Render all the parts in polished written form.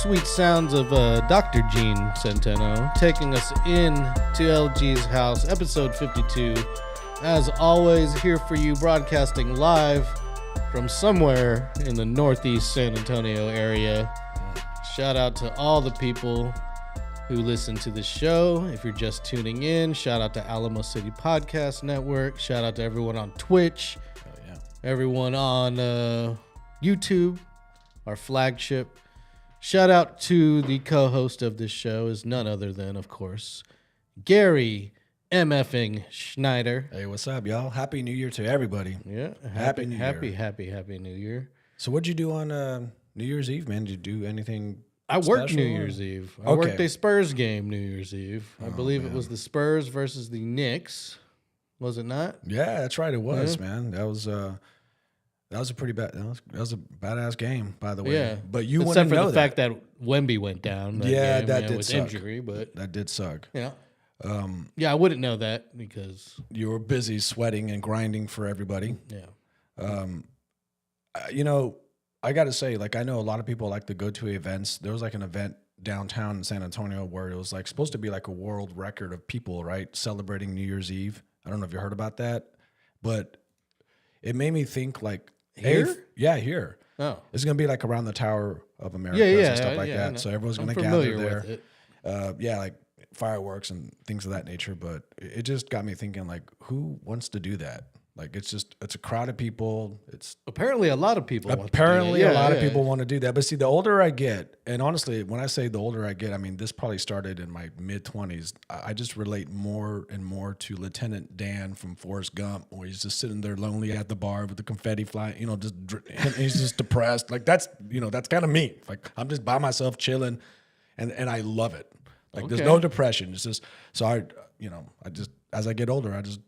sweet sounds of Dr. Gene Centeno taking us in to LG's house, episode 52. As always, here for you, broadcasting live from somewhere in the northeast San Antonio area. Shout out to all the people who listen to the show. If you're just tuning in, shout out to Alamo City Podcast Network. Shout out to everyone on Twitch. Oh, yeah. Everyone on YouTube, our flagship. Shout out to the co-host of this show is none other than, of course, Gary MFing Schneider. Hey, what's up, y'all? Happy New Year to everybody. Yeah, Happy New Year. Happy New Year. So what'd you do on New Year's Eve, man? Did you do anything I worked special? New Year's Eve. I worked a Spurs game New Year's Eve. I believe it was the Spurs versus the Knicks. Was it not? Yeah, that's right. It was, man. That was a pretty bad. That was a badass game, by the way. Yeah, but you except wouldn't for know the fact that Wemby went down. Yeah, game, that did with suck. injury, but that did suck. yeah, I wouldn't know that because You were busy sweating and grinding for everybody. yeah. You know, I got to say, like, I know a lot of people like to go to events. There was like an event downtown in San Antonio where it was like supposed to be like a world record of people, right, celebrating New Year's Eve. I don't know if you heard about that, but it made me think like, Here? Here. Oh, It's going to be like around the Tower of America and stuff like that. So everyone's going to gather there. Like fireworks and things of that nature. But it just got me thinking, like, who wants to do that? Like, it's a crowd of people. Apparently, a lot of people. A lot of people want to do that. But see, the older I get, and honestly, when I say the older I get, I mean, this probably started in my mid-20s. I just relate more and more to Lieutenant Dan from Forrest Gump, where he's just sitting there lonely at the bar with the confetti flying, he's just depressed. Like, that's kind of me. Like, I'm just by myself chilling, and I love it. Like, there's no depression. It's just, so as I get older, I just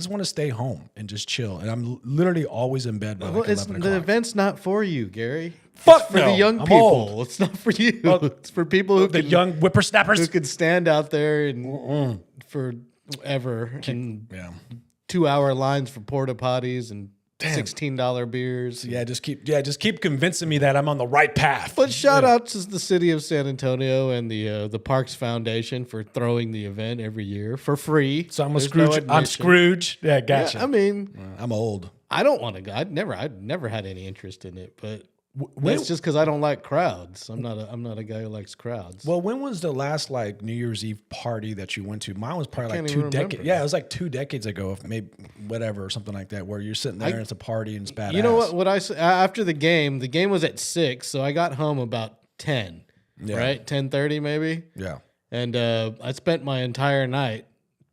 want to stay home and just chill. And I'm literally always in bed by like 11 o'clock. The event's not for you, Gary. Fuck it's for the young I'm people. old. It's not for you. It's for people who young whippersnappers who could stand out there and forever and 2-hour lines for porta potties and $16 beers. Yeah, just keep convincing me that I'm on the right path. But shout out to the city of San Antonio and the Parks Foundation for throwing the event every year for free. So I'm a Scrooge. I'm Scrooge. Yeah, gotcha. Yeah, I mean, I'm old. I don't want to go. I'd never had any interest in it, but that's just because I don't like crowds. I'm not a guy who likes crowds. Well, when was the last like New Year's Eve party that you went to? Mine was probably like 2 decades. Yeah, it was like 2 decades ago, if maybe whatever or something like that, where you're sitting there and it's a party and it's badass. You know what I after the game was at 6, so I got home about 10, right? 10:30 maybe. Yeah. And I spent my entire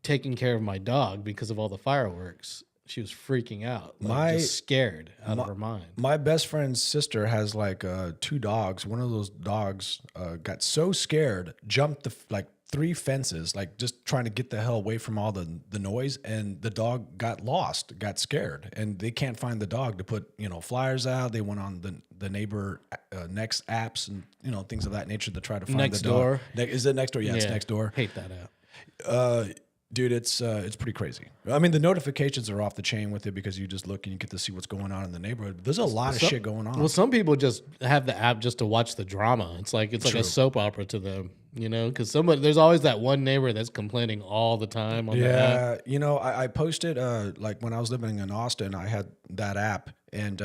taking care of my dog because of all the fireworks. She was freaking out, just scared out of her mind. My best friend's sister has like 2 dogs. One of those dogs got so scared, jumped like 3 fences, like just trying to get the hell away from all the noise. And the dog got lost, got scared, and they can't find the dog to put flyers out. They went on the neighbor next apps and things of that nature to try to find the dog. Is it next door? Yeah, it's next door. Hate that app. Dude, it's pretty crazy. I mean, the notifications are off the chain with it because you just look and you get to see what's going on in the neighborhood. There's a lot of shit going on. Well, some people just have the app just to watch the drama. It's like a soap opera to them, because there's always that one neighbor that's complaining all the time on the app. Yeah, I posted like when I was living in Austin, I had that app, and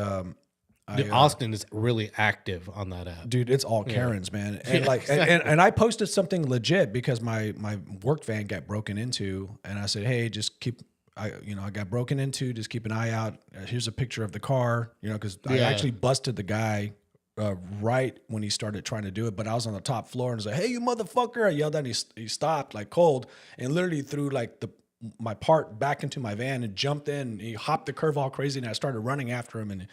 Austin is really active on that app. Dude, it's all Karens, man. And and I posted something legit because my work van got broken into, and I said, hey, I got broken into, just keep an eye out. Here's a picture of the car, because I actually busted the guy right when he started trying to do it, but I was on the top floor and I was like, hey, you motherfucker. I yelled at him, he stopped like cold and literally threw like my part back into my van and jumped in. He hopped the curve all crazy, and I started running after him, and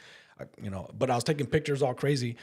but I was taking pictures all crazy,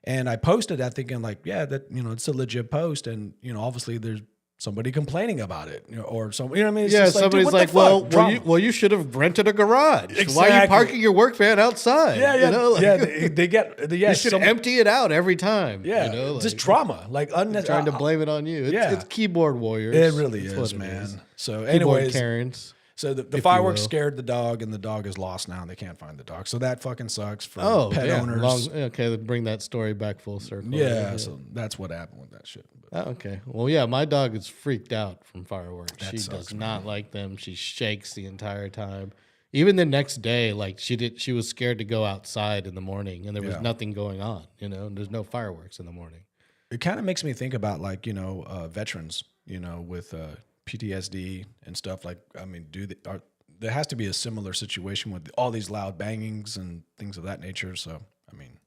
and I posted that thinking like, it's a legit post, and obviously there's somebody complaining about it, or some, what I mean? It's just somebody's like, well, you should have rented a garage. Exactly. Why are you parking your work van outside? You should empty it out every time. Yeah, just trauma, like trying to blame it on you. It's keyboard warriors. It really is, man. So, keyboard anyways, Karens. So the you fireworks will. scared the dog, and the dog is lost now, and they can't find the dog. So that fucking sucks for pet damn. owners. Okay, let's bring that story back full circle. Yeah, so that's what happened with that shit. But Okay. Well, yeah, my dog is freaked out from fireworks. She sucks, does not like them. She shakes the entire time. Even the next day, like she was scared to go outside in the morning, and there was nothing going on. And there's no fireworks in the morning. it kind of makes me think about like veterans, with PTSD and stuff. Like, I mean, there has to be a similar situation with all these loud bangings and things of that nature. So, I mean,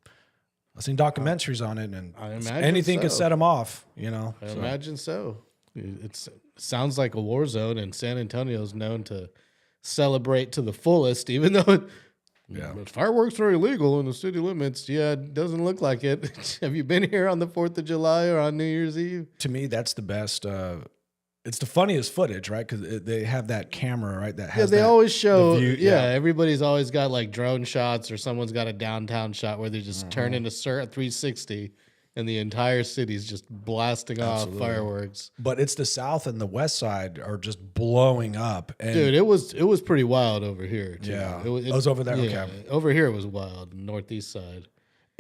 I've seen documentaries on it, and anything can set them off. I imagine so. It sounds like a war zone, and San Antonio is known to celebrate to the fullest, even though fireworks are illegal in the city limits. Yeah, it doesn't look like it. Have you been here on the 4th of July or on New Year's Eve? To me, that's the best. It's the funniest footage, right? Because they have that camera, right? That has they always show. the view, Everybody's always got like drone shots, or someone's got a downtown shot where they just turn into 360, and the entire city's just blasting off fireworks. But it's the South and the West Side are just blowing up. And dude, it was pretty wild over here too. Yeah, it was over there. Yeah, okay. Over here it was wild, Northeast side.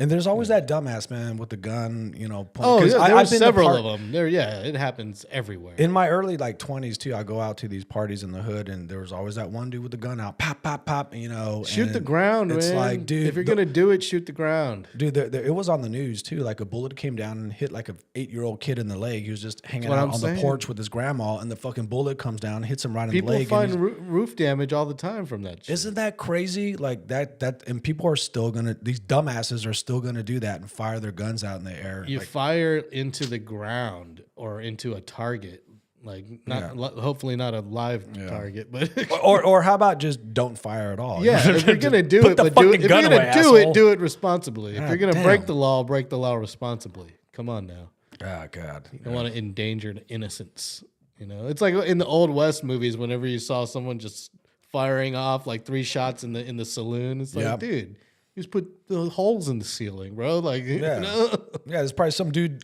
And there's always that dumbass man with the gun, Oh, yeah, I've been several of them. It happens everywhere. In my early 20s too, I go out to these parties in the hood, and there was always that one dude with the gun out, pop, pop, pop. Shoot the ground, it's man. like, dude, if you're gonna do it, shoot the ground, dude. It was on the news too. Like a bullet came down and hit like a 8-year-old kid in the leg. He was just hanging out on the porch with his grandma, and the fucking bullet comes down, hits him right in the leg. People find roof damage all the time from that shit. Isn't that crazy? Like that, and people are still these dumbasses are still gonna do that and fire their guns out in the air. You fire into the ground or into a target, hopefully not a live target, but or how about just don't fire at all? Yeah, if you're gonna do it, if you're gonna do it responsibly. If you're gonna break the law responsibly. Come on now. Oh God, you don't want to endanger innocence. It's like in the Old West movies. Whenever you saw someone just firing off like 3 shots in the saloon, it's like, dude. Just put the holes in the ceiling, bro. Like, there's probably some dude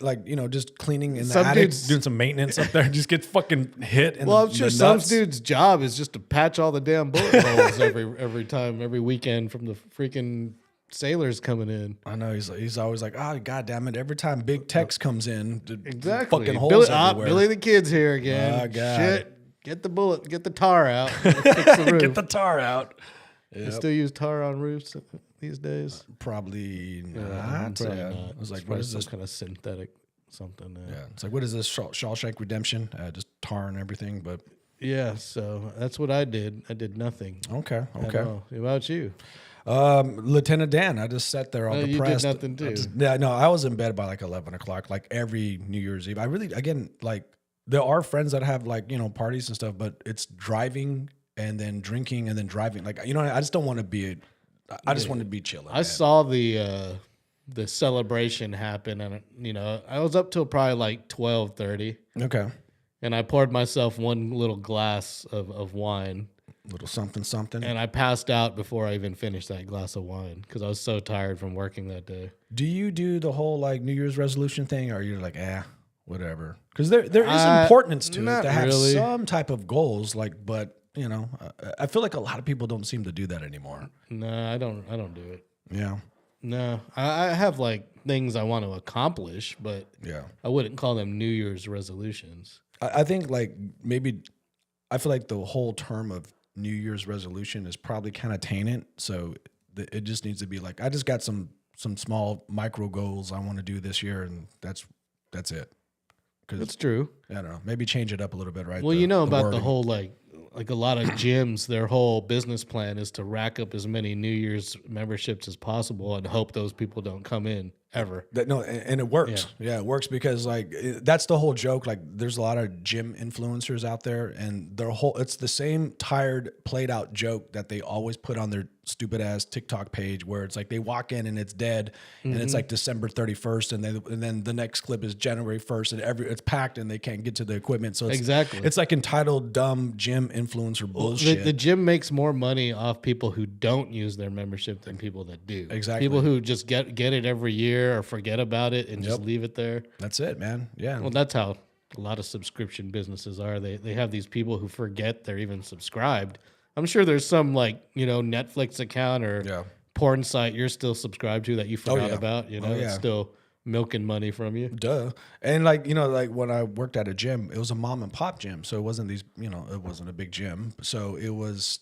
just cleaning in the attic, doing some maintenance up there, and just gets fucking hit. I'm sure some dude's job is just to patch all the damn bullet holes every weekend from the freaking sailors coming in. I know he's always like, oh God damn it! Every time Big Tex comes in, exactly, fucking holes everywhere. Billy the Kid's here again. Oh God, shit! Get the tar out. Fix the roof. Get the tar out. Yep. They still use tar on roofs these days? Probably not. Probably not. I was like, it's what is some this? kind of synthetic something? Yeah, it's like, what is this? Shawshank Redemption? Just tar and everything, but yeah. So that's what I did. I did nothing. Okay. How about you? Lieutenant Dan. I just sat there all depressed. You did nothing too. I was in bed by like 11 o'clock, like every New Year's Eve. I really, again, like there are friends that have parties and stuff, but it's driving and then drinking and then driving. Like, I just don't want to be I just want to be chilling. I saw the celebration happen, and I was up till probably like 12:30. Okay. And I poured myself one little glass of wine. Little something. And I passed out before I even finished that glass of wine because I was so tired from working that day. Do you do the whole like New Year's resolution thing, or are you like, whatever? Because there is importance to it to have some type of goals, but I feel like a lot of people don't seem to do that anymore. No, I don't do it. Yeah. No, I have like things I want to accomplish, but I wouldn't call them New Year's resolutions. I think like maybe I feel like the whole term of New Year's resolution is probably kind of tainted. So it just needs to be like, I just got some small micro goals I want to do this year, and that's it. That's true. I don't know. Maybe change it up a little bit, right? Well, about the whole like a lot of gyms, their whole business plan is to rack up as many New Year's memberships as possible and hope those people don't come in ever. And it works. Yeah, it works because that's the whole joke. Like there's a lot of gym influencers out there, and it's the same tired, played out joke that they always put on their stupid ass TikTok page, where it's like they walk in and it's dead, and it's like December 31st, and then the next clip is January 1st, and it's packed and they can't get to the equipment. So it's like entitled dumb gym influencer bullshit. The gym makes more money off people who don't use their membership than people that do. Exactly. People who just get it every year or forget about it and just leave it there. That's it, man. Yeah. Well, that's how a lot of subscription businesses are. They have these people who forget they're even subscribed. I'm sure there's some Netflix account or porn site you're still subscribed to that you forgot about. It's still milking money from you. Duh. And when I worked at a gym, it was a mom and pop gym. So it wasn't it wasn't a big gym. So it was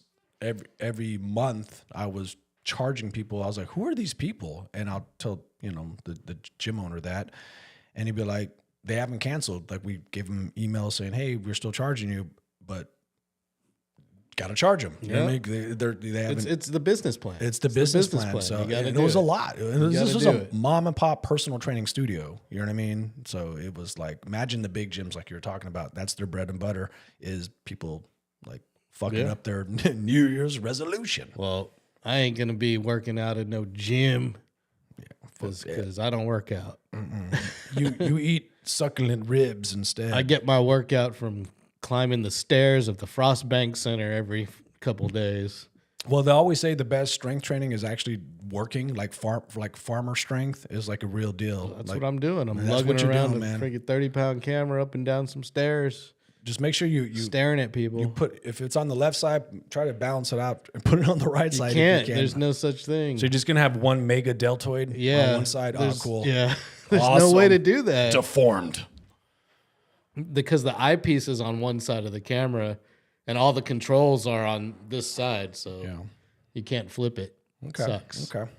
every month I was charging people. I was like, who are these people? And I'll tell, the gym owner that, and he'd be like, they haven't canceled. Like, we gave them emails saying, hey, we're still charging you, but got to charge them. You know what I mean? They haven't. It's the business plan. It's the business plan. So it was a lot. This was a mom and pop personal training studio. You know what I mean? So it was like, imagine the big gyms like you were talking about. That's their bread and butter, is people like fucking up their New Year's resolution. Well, I ain't going to be working out at no gym because I don't work out. You eat succulent ribs instead. I get my workout from climbing the stairs of the Frostbank Center every couple days. Well, they always say the best strength training is actually working, like farmer strength is like a real deal. That's what I'm doing. I'm lugging around a freaking 30-pound camera up and down some stairs. Just make sure you staring at people. You if it's on the left side, try to balance it out and put it on the right side. Can't. If you can. There's no such thing. So you're just gonna have one mega deltoid on one side. Oh, cool. Yeah. There's no way to do that. Deformed. Because the eyepiece is on one side of the camera, and all the controls are on this side, so you can't flip it. Okay. It sucks. Okay.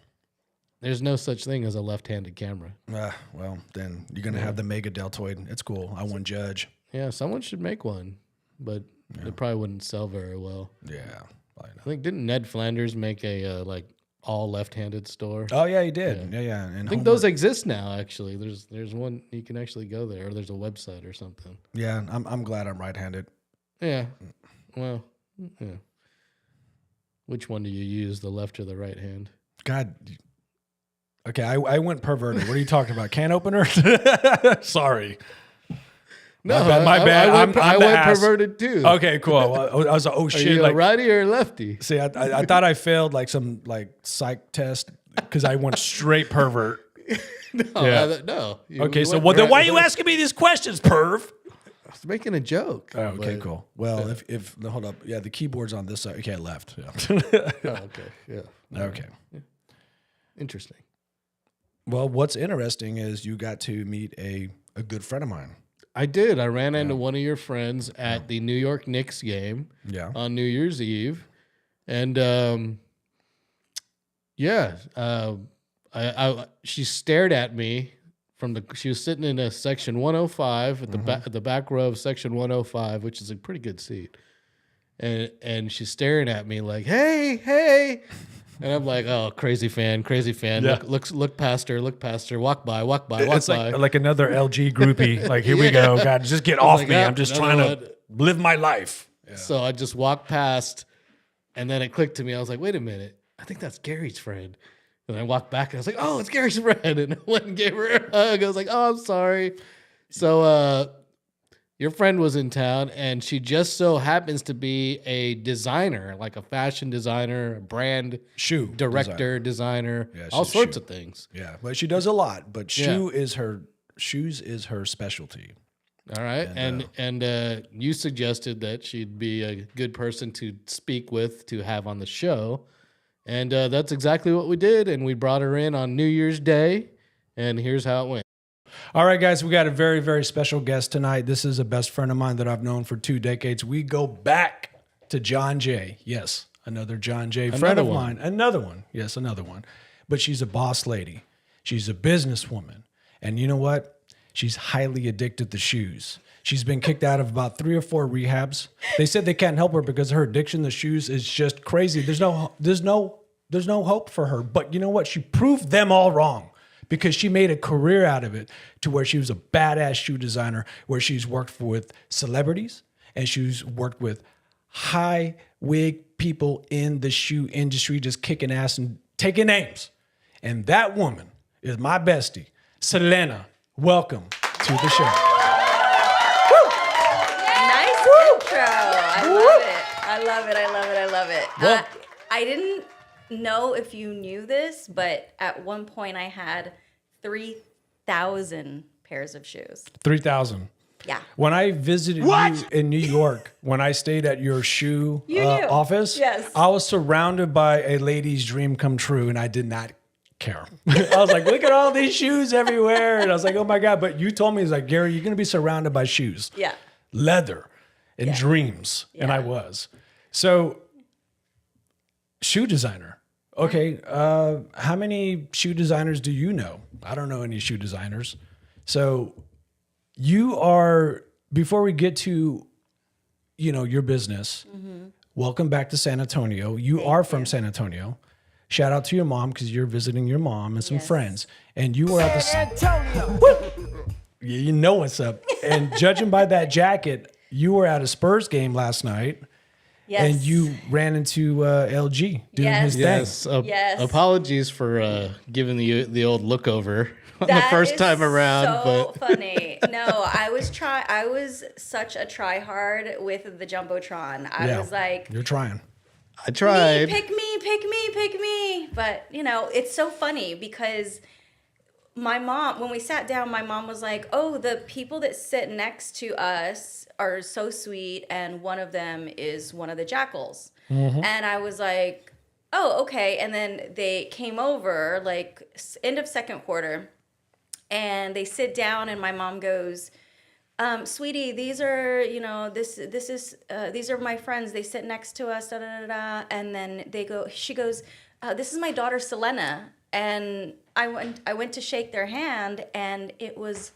There's no such thing as a left-handed camera. Well, then you're gonna have the mega deltoid. It's cool. I won't judge. Yeah, someone should make one, but it probably wouldn't sell very well. Yeah. I think, didn't Ned Flanders make a all left-handed store? Oh yeah, he did. Yeah. And I think those exist now. Actually, there's one you can actually go there, or there's a website or something. Yeah, I'm glad I'm right-handed. Yeah. Well, yeah. Which one do you use, the left or the right hand? God. Okay, I went perverted. What are you talking about? Can opener? Sorry. No, my bad. I went perverted too. Okay, cool. I was like, oh shit. Are you a righty or a lefty? See, I thought I failed like some psych test because I went straight pervert. No. Okay, so then why are you asking me these questions, perv? I was making a joke. Oh, okay, cool. Well, if hold up, the keyboard's on this side. Okay, left. Yeah. Okay. Yeah. Okay. Yeah. Interesting. Well, what's interesting is you got to meet a good friend of mine. I did. I ran into one of your friends at the New York Knicks game on New Year's Eve. And she stared at me she was sitting in a section 105 at the back row of section 105, which is a pretty good seat. And she's staring at me like, hey. And I'm like, oh, crazy fan. Yeah. Look past her, walk by. It's like another LG groupie. Like, here we go. God, just get off me. I'm just trying to live my life. Yeah. So I just walked past, and then it clicked to me. I was like, wait a minute. I think that's Gary's friend. And I walked back, and I was like, oh, it's Gary's friend. And I went and gave her a hug. I was like, oh, I'm sorry. So your friend was in town, and she just so happens to be a designer, like a fashion designer, a brand shoe director, designer, all sorts of things. Yeah, but she does a lot. But shoes is her specialty. All right, and you suggested that she'd be a good person to speak with, to have on the show, and that's exactly what we did. And we brought her in on New Year's Day, and here's how it went. All right, guys, we got a very, very special guest tonight. This is a best friend of mine that I've known for 2 decades. We go back to John Jay. Yes, another John Jay friend of mine. Another one. Yes, another one. But she's a boss lady. She's a businesswoman. And you know what? She's highly addicted to shoes. She's been kicked out of about 3 or 4 rehabs. They said they can't help her because her addiction to shoes is just crazy. There's no hope for her. But you know what? She proved them all wrong, because she made a career out of it, to where she was a badass shoe designer, where she's worked with celebrities and she's worked with high wig people in the shoe industry, just kicking ass and taking names. And that woman is my bestie, Selena. Welcome to the show. Nice intro. I love it. Well, I didn't know if you knew this, but at one point I had 3,000 pairs of shoes. 3,000. Yeah. When I visited you in New York, when I stayed at your shoe office, Yes. I was surrounded by a lady's dream come true, and I did not care. I was like, look at all these shoes everywhere. And I was like, oh my God. But you told me, it's like, Gary, you're going to be surrounded by shoes. Yeah. Leather and dreams. And I was. So, shoe designer. Okay. How many shoe designers do you know? I don't know any shoe designers. So you are, before we get to, your business, welcome back to San Antonio. You are from San Antonio. Shout out to your mom because you're visiting your mom and some friends. And you were at the San Antonio. You know what's up. And judging by that jacket, you were at a Spurs game last night. Yes. And you ran into LG doing his thing. Yes. Apologies for giving the old look over on the first time around. So funny. No, I was such a try hard with the Jumbotron. I was like, you're trying. I tried. Pick me. But it's so funny because my mom, when we sat down, my mom was like, oh, the people that sit next to us are so sweet, and one of them is one of the jackals. And I was like, oh, okay. And then they came over like end of second quarter, and they sit down, and my mom goes, sweetie, these are, these are my friends. They sit next to us, da da da da. And then she goes, this is my daughter Selena. And I went to shake their hand, and it was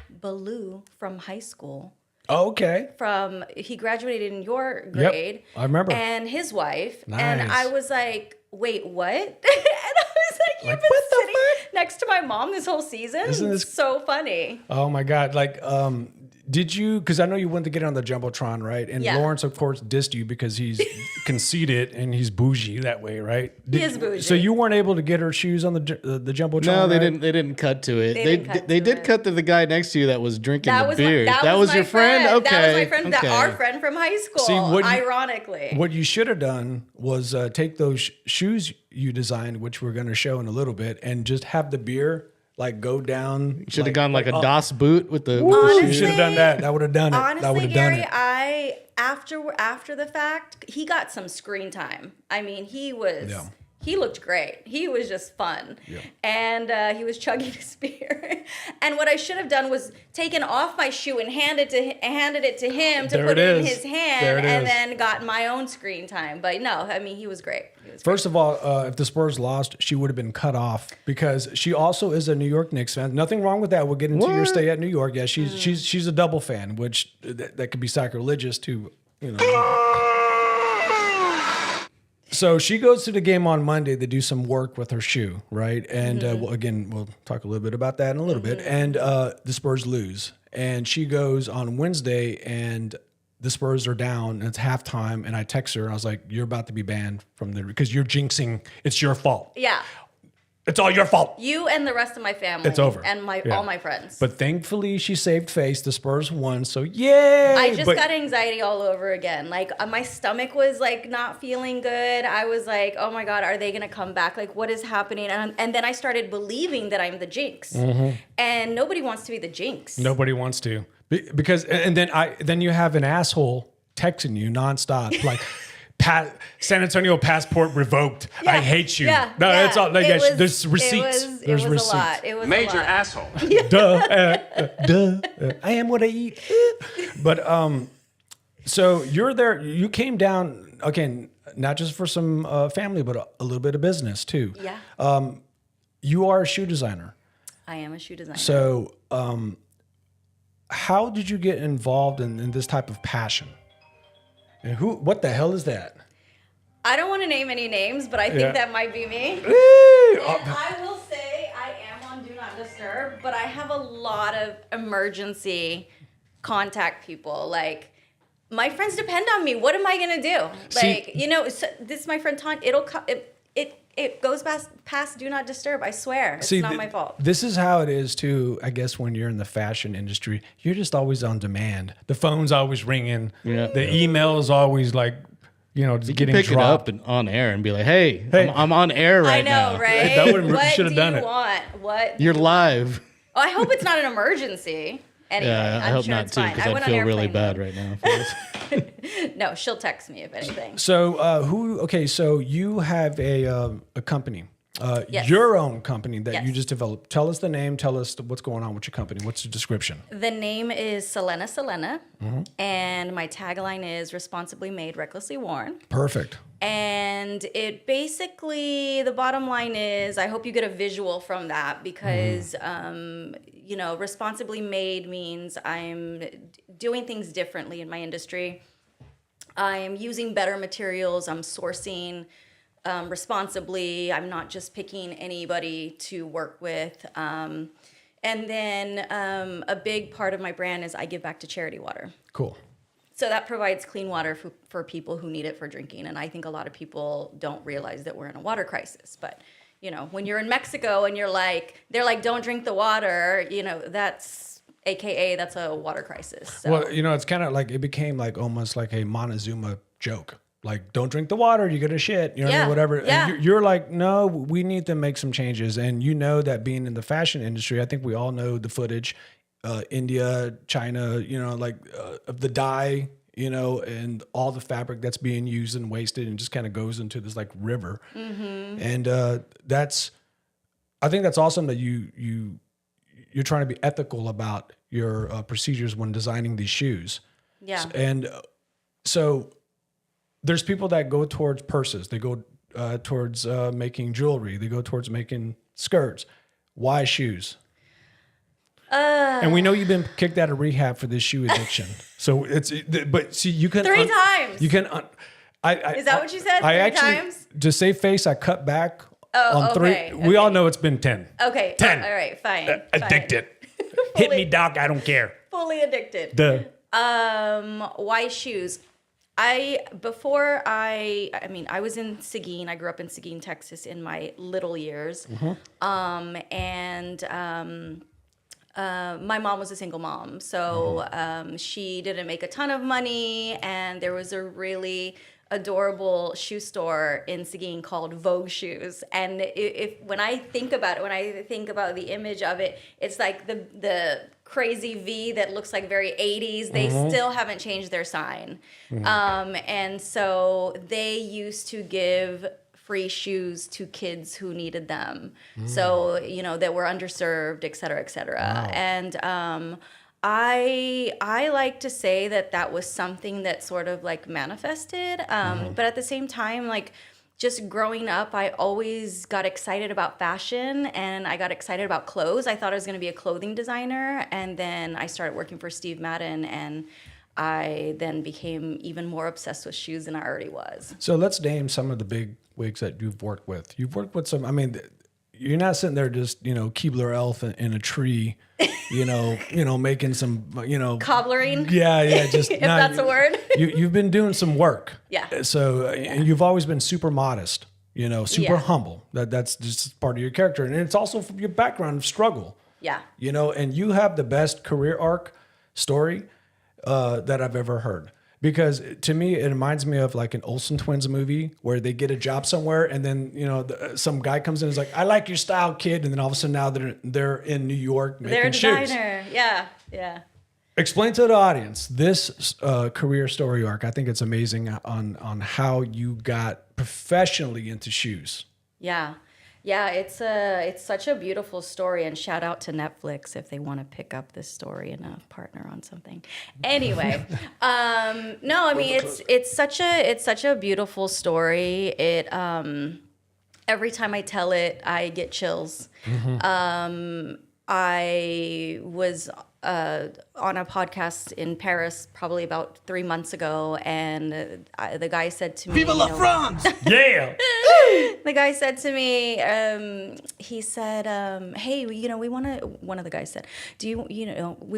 Baloo from high school. Oh, okay. He graduated in your grade. Yep, I remember. And his wife. Nice. And I was like, wait, what? And I was like, you've been sitting next to my mom this whole season? Isn't this so funny? Oh my God. Like, did you, because I know you went to get on the Jumbotron, right? And Lawrence, of course, dissed you because he's conceited and he's bougie that way, right? He is bougie. So you weren't able to get her shoes on the Jumbotron? No, they right? didn't. They didn't cut to it. They did cut to the guy next to you that was drinking the beer. That was your friend. Okay, that was my friend. Okay. Our friend from high school. See, ironically, what you should have done was take those shoes you designed, which we're going to show in a little bit, and just have the beer like go down. Should have gone like a DOS boot with the. You should have done that. That would have done it. Honestly, that would have Gary, done it. after the fact, he got some screen time. I mean, he looked great. He was just fun. Yeah. And he was chugging his beer. And what I should have done was taken off my shoe and handed it to him to put it in his hand, and then got my own screen time. But no, I mean, he was great. First of all, if the Spurs lost, she would have been cut off because she also is a New York Knicks fan. Nothing wrong with that. We'll get into your stay at New York. Yeah, she's a double fan, which that could be sacrilegious to, So she goes to the game on Monday to do some work with her shoe, right? And we'll talk a little bit about that in a little bit. And the Spurs lose. And she goes on Wednesday, and the Spurs are down, and it's halftime. And I text her, and I was like, you're about to be banned from because you're jinxing. It's your fault. Yeah. It's all your fault. You and the rest of my family. It's over. And all my friends. But thankfully, she saved face. The Spurs won, so yay! I just got anxiety all over again. Like, my stomach was, like, not feeling good. I was like, oh, my God, are they going to come back? Like, what is happening? And then I started believing that I'm the jinx. And nobody wants to be the jinx. Nobody wants to. Because, and then you have an asshole texting you nonstop, like... San Antonio passport revoked. Yeah. I hate you. Yeah. No, yeah. that's all. Like, there's receipts. There's receipts. A lot. It was major asshole. Duh. I am what I eat. But so you're there. You came down again, not just for some family, but a little bit of business too. Yeah. You are a shoe designer. I am a shoe designer. So, how did you get involved in this type of passion? And what the hell is that? I don't want to name any names, but I think that might be me. And I will say I am on Do Not Disturb, but I have a lot of emergency contact people. Like, my friends depend on me. What am I going to do? Like, so this is my friend Tanya. It goes past Do Not Disturb. I swear. It's not my fault. This is how it is, too, I guess, when you're in the fashion industry. You're just always on demand. The phone's always ringing. Yeah. The email is always like, just getting pick dropped. it up on air and be like, hey. I'm on air right now. I know, right? You should have done it. What? You're live. Oh, I hope it's not an emergency. Anyway, I I'm hope sure not it's too, fine. because I I'd went on feel really airplane bad mode. right now. For this. No, she'll text me if anything. So okay, so you have a company, Yes. your own company that you Yes. just developed. Tell us the name. Tell us what's going on with your company. What's the description? The name is Selena, and my tagline is responsibly made, recklessly worn. Perfect. And it basically, the bottom line is, I hope you get a visual from that because, responsibly made means I'm doing things differently in my industry. I'm using better materials. I'm sourcing responsibly. I'm not just picking anybody to work with. And then a big part of my brand is I give back to charity water. Cool. So that provides clean water for people who need it for drinking. And I think a lot of people don't realize that we're in a water crisis. But, when you're in Mexico and they're like, don't drink the water, that's a water crisis. So. Well, it's kind of like it became like almost like a Montezuma joke. Like, don't drink the water, you're gonna shit, whatever. Yeah. And you're like, no, we need to make some changes. And that being in the fashion industry, I think we all know the footage, India, China, of the dye, and all the fabric that's being used and wasted and just kind of goes into this like river. Mm-hmm. And I think that's awesome that you're trying to be ethical about your procedures when designing these shoes. Yeah. And so there's people that go towards purses. They go towards making jewelry. They go towards making skirts. Why shoes? And we know you've been kicked out of rehab for this shoe addiction. So but see, you can 3 times. You can. Is that what you said? I 3 actually, times? To save face, I cut back on okay, 3. We all know it's been 10. Okay. 10. All right. Fine. Addicted. Hit me, doc. I don't care. Fully addicted. Duh. Why shoes? I was in Seguin. I grew up in Seguin, Texas in my little years. Mm-hmm. My mom was a single mom. So she didn't make a ton of money. And there was a really adorable shoe store in Seguin called Vogue Shoes. And when I think about it, when I think about the image of it, it's like the crazy V that looks like very 80s. They still haven't changed their sign. And so they used to give free shoes to kids who needed them. So, that were underserved, et cetera, et cetera. Wow. And I like to say that was something that sort of like manifested. But at the same time, like just growing up, I always got excited about fashion and I got excited about clothes. I thought I was going to be a clothing designer. And then I started working for Steve Madden and I then became even more obsessed with shoes than I already was. So let's name some of the big wigs that you've worked with. You've worked with some, you're not sitting there just, Keebler elf in a tree, making some, Cobblering? Yeah, just. if that's a word. You've been doing some work. Yeah. So, and you've always been super modest, super humble. That's just part of your character. And it's also from your background of struggle. Yeah. And you have the best career arc story that I've ever heard. Because to me, it reminds me of like an Olsen Twins movie where they get a job somewhere and then, some guy comes in and is like, I like your style, kid. And then all of a sudden now they're in New York making shoes. They're a designer. Yeah, yeah. Explain to the audience this career story arc. I think it's amazing on how you got professionally into shoes. Yeah. Yeah, it's such a beautiful story, and shout out to Netflix if they want to pick up this story and partner on something. Anyway, it's such a beautiful story. It every time I tell it, I get chills. I was on a podcast in Paris probably about 3 months ago, and the guy said to me, Vive la France! Yeah. The guy said to me, he said, hey, one of the guys said, we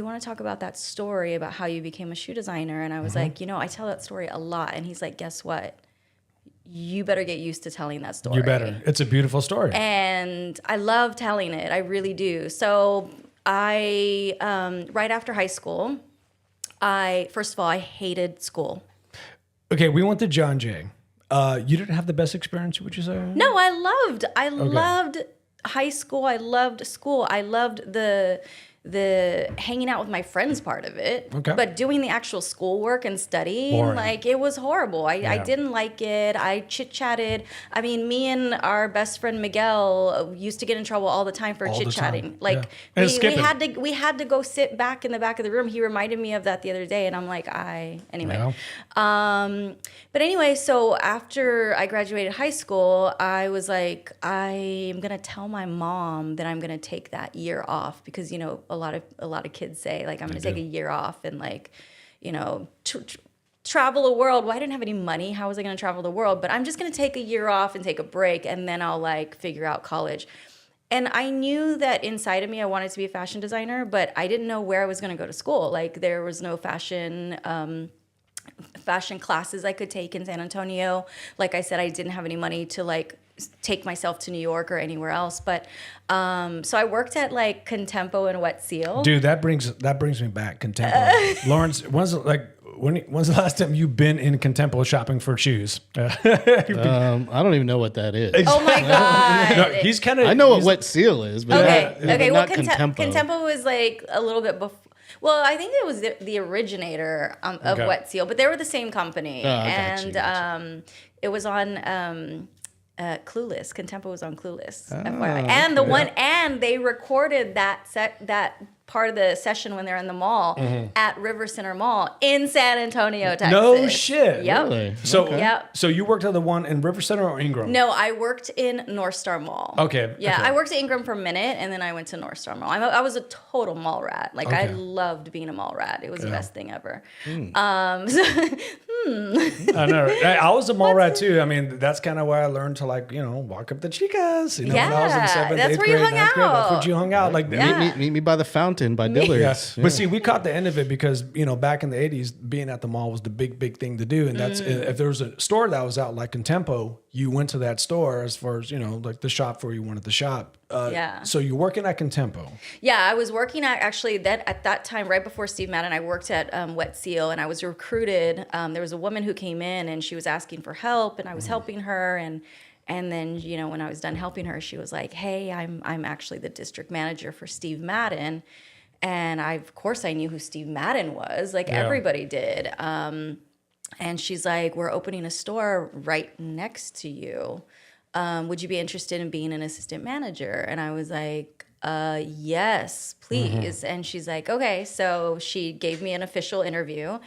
want to talk about that story about how you became a shoe designer. And I was like, I tell that story a lot. And he's like, guess what? You better get used to telling that story. You better. It's a beautiful story. And I love telling it. I really do. So I, right after high school, first of all, I hated school. Okay, we went to John Jay. You didn't have the best experience, would you say? No, I loved high school. I loved school. I loved the hanging out with my friends part of it. Okay. But doing the actual schoolwork and studying, Boring. like it was horrible. I didn't like it. I chit-chatted. I mean, me and our best friend Miguel used to get in trouble all the time for All the chit-chatting. time. Like And we had to go sit back in the back of the room. He reminded me of that the other day, and I'm like, anyway. But anyway, so after I graduated high school, I was like, I'm gonna tell my mom that I'm gonna take that year off because a lot of kids say like I'm gonna take a year off and like travel the world. Well, I didn't have any money. How was I gonna travel the world? But I'm just gonna take a year off and take a break, and then I'll like figure out college. And I knew that inside of me, I wanted to be a fashion designer, but I didn't know where I was gonna go to school. Like there was no fashion classes I could take in San Antonio. Like I said, I didn't have any money to like take myself to New York or anywhere else. But so I worked at like Contempo and Wet Seal. Dude, that brings me back. Contempo. Lawrence, when's the last time you've been in Contempo shopping for shoes? I don't even know what that is. Oh my God. No, he's kind of. I know what Wet Seal is, but Okay. Well, not Contempo. Contempo was like a little bit before. Well, I think it was the originator of Wet Seal, but they were the same company, and it was on Clueless. Contempo was on Clueless, FYI. And and they recorded that part of the session when they're in the mall at River Center Mall in San Antonio, Texas. No shit. Yep. Really? So, Okay. so you worked at the one in River Center or Ingram? No, I worked in North Star Mall. Okay. Yeah, okay. I worked at Ingram for a minute, and then I went to North Star Mall. I was a total mall rat. Like I loved being a mall rat. It was the best thing ever. I know. I was a mall rat too. I mean, that's kind of where I learned to like, walk up the chicas. When I was in 7th, that's 8th where you grade, hung 9th grade, that's out. where you hung out. Like, Meet me by the fountain by Dillard's. But see, we caught the end of it because, back in the 80s, being at the mall was the big thing to do. And that's, if there was a store that was out like Contempo, you went to that store as far as, like the shop where you wanted to shop. So you're working at Contempo. Yeah, I was working at at that time, right before Steve Madden, I worked at Wet Seal, and I was recruited. There was a woman who came in and she was asking for help, and I was helping her. And then, when I was done helping her, she was like, "Hey, I'm actually the district manager for Steve Madden." And of course I knew who Steve Madden was, like everybody did. And she's like, "We're opening a store right next to you. Would you be interested in being an assistant manager?" And I was like, yes, please. And she's like, okay. So she gave me an official interview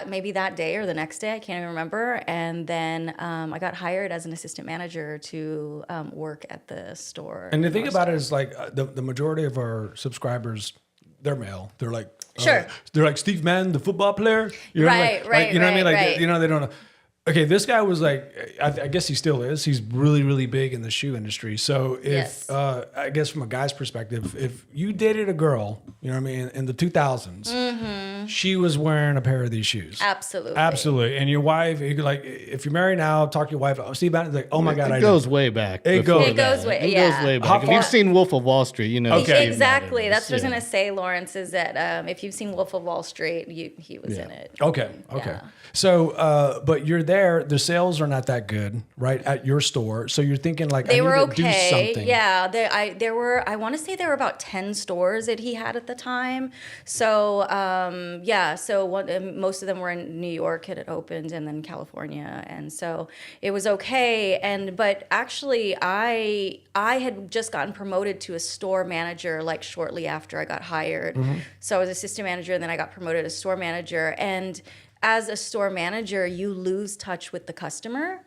maybe that day or the next day. I can't even remember. And then I got hired as an assistant manager to work at the store. And the thing about it is like the majority of our subscribers, they're male. They're like, Sure. They're like Steve Madden, the football player. You know, Right, you know what I mean? Like, right. they don't know. Okay, this guy was like, I guess he still is. He's really, really big in the shoe industry. So if, I guess from a guy's perspective, if you dated a girl, you know what I mean, in the 2000s, she was wearing a pair of these shoes. Absolutely. Absolutely. And your wife, you could, like, if you're married now, talk to your wife. Oh, Steve Madden's like, oh my God, It goes way back. It before goes- that. It goes way- It yeah. goes way How back. If far- you've seen Wolf of Wall Street, you know. Okay. Steve Exactly. Madden That's what I was is, going to say, Lawrence, is that if you've seen Wolf of Wall Street, he was in it. Okay. Yeah. So, but you're there. The sales are not that good, right, at your store. So you're thinking like, They I were need to do okay. something. Yeah, there were. I want to say there were about 10 stores that he had at the time. So most of them were in New York. It had opened, and then California, and so it was okay. But actually, I had just gotten promoted to a store manager like shortly after I got hired. So I was assistant manager, and then I got promoted to store manager. And as a store manager, you lose touch with the customer.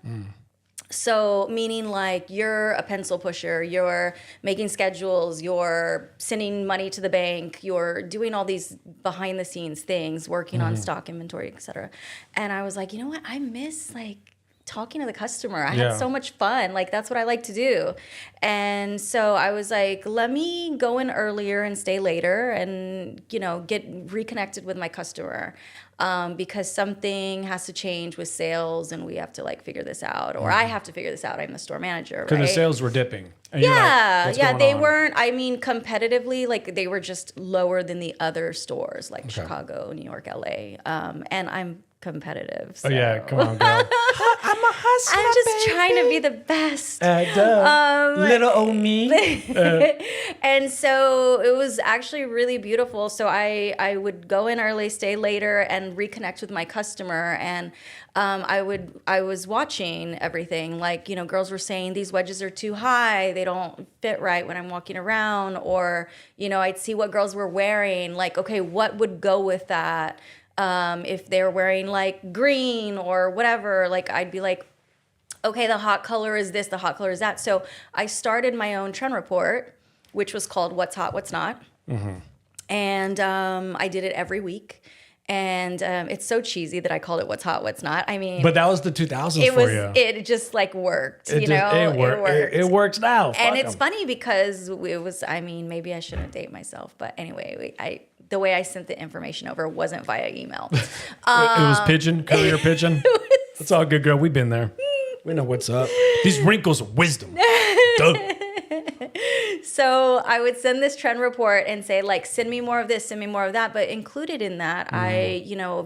So meaning like you're a pencil pusher, you're making schedules, you're sending money to the bank, you're doing all these behind the scenes things, working on stock inventory, et cetera. And I was like, you know what? I miss like talking to the customer. I had so much fun. Like that's what I like to do. And so I was like, let me go in earlier and stay later and, get reconnected with my customer. Because something has to change with sales and we have to like figure this out, or I have to figure this out. I'm the store manager, right? Because the sales were dipping. And you're like, Yeah, "What's yeah, going they on?" weren't. I mean, competitively, like they were just lower than the other stores, like Chicago, New York, LA. And I'm competitive. So. Oh yeah, come on, girl. I'm a hustler. I'm just trying to be the best. Little old me. And so it was actually really beautiful. So I would go in early, stay later, and reconnect with my customer. And I was watching everything. Like, you know, girls were saying these wedges are too high. They don't fit right when I'm walking around. Or, you know, I'd see what girls were wearing. Like, okay, what would go with that? If they were wearing like green or whatever, like I'd be like, okay, the hot color is this, the hot color is that. So I started my own trend report, which was called What's Hot, What's Not. Mm-hmm. And I did it every week. And it's so cheesy that I called it What's Hot, What's Not. I mean, but that was the 2000s for you. It just like worked, It worked. It works now. And it's funny because it was, I mean, maybe I shouldn't date myself. But anyway, the way I sent the information over wasn't via email. It was pigeon, courier pigeon. It's all good, girl. We've been there. We know what's up. These wrinkles of wisdom. Duh. So I would send this trend report and say, like, send me more of this, send me more of that. But included in that,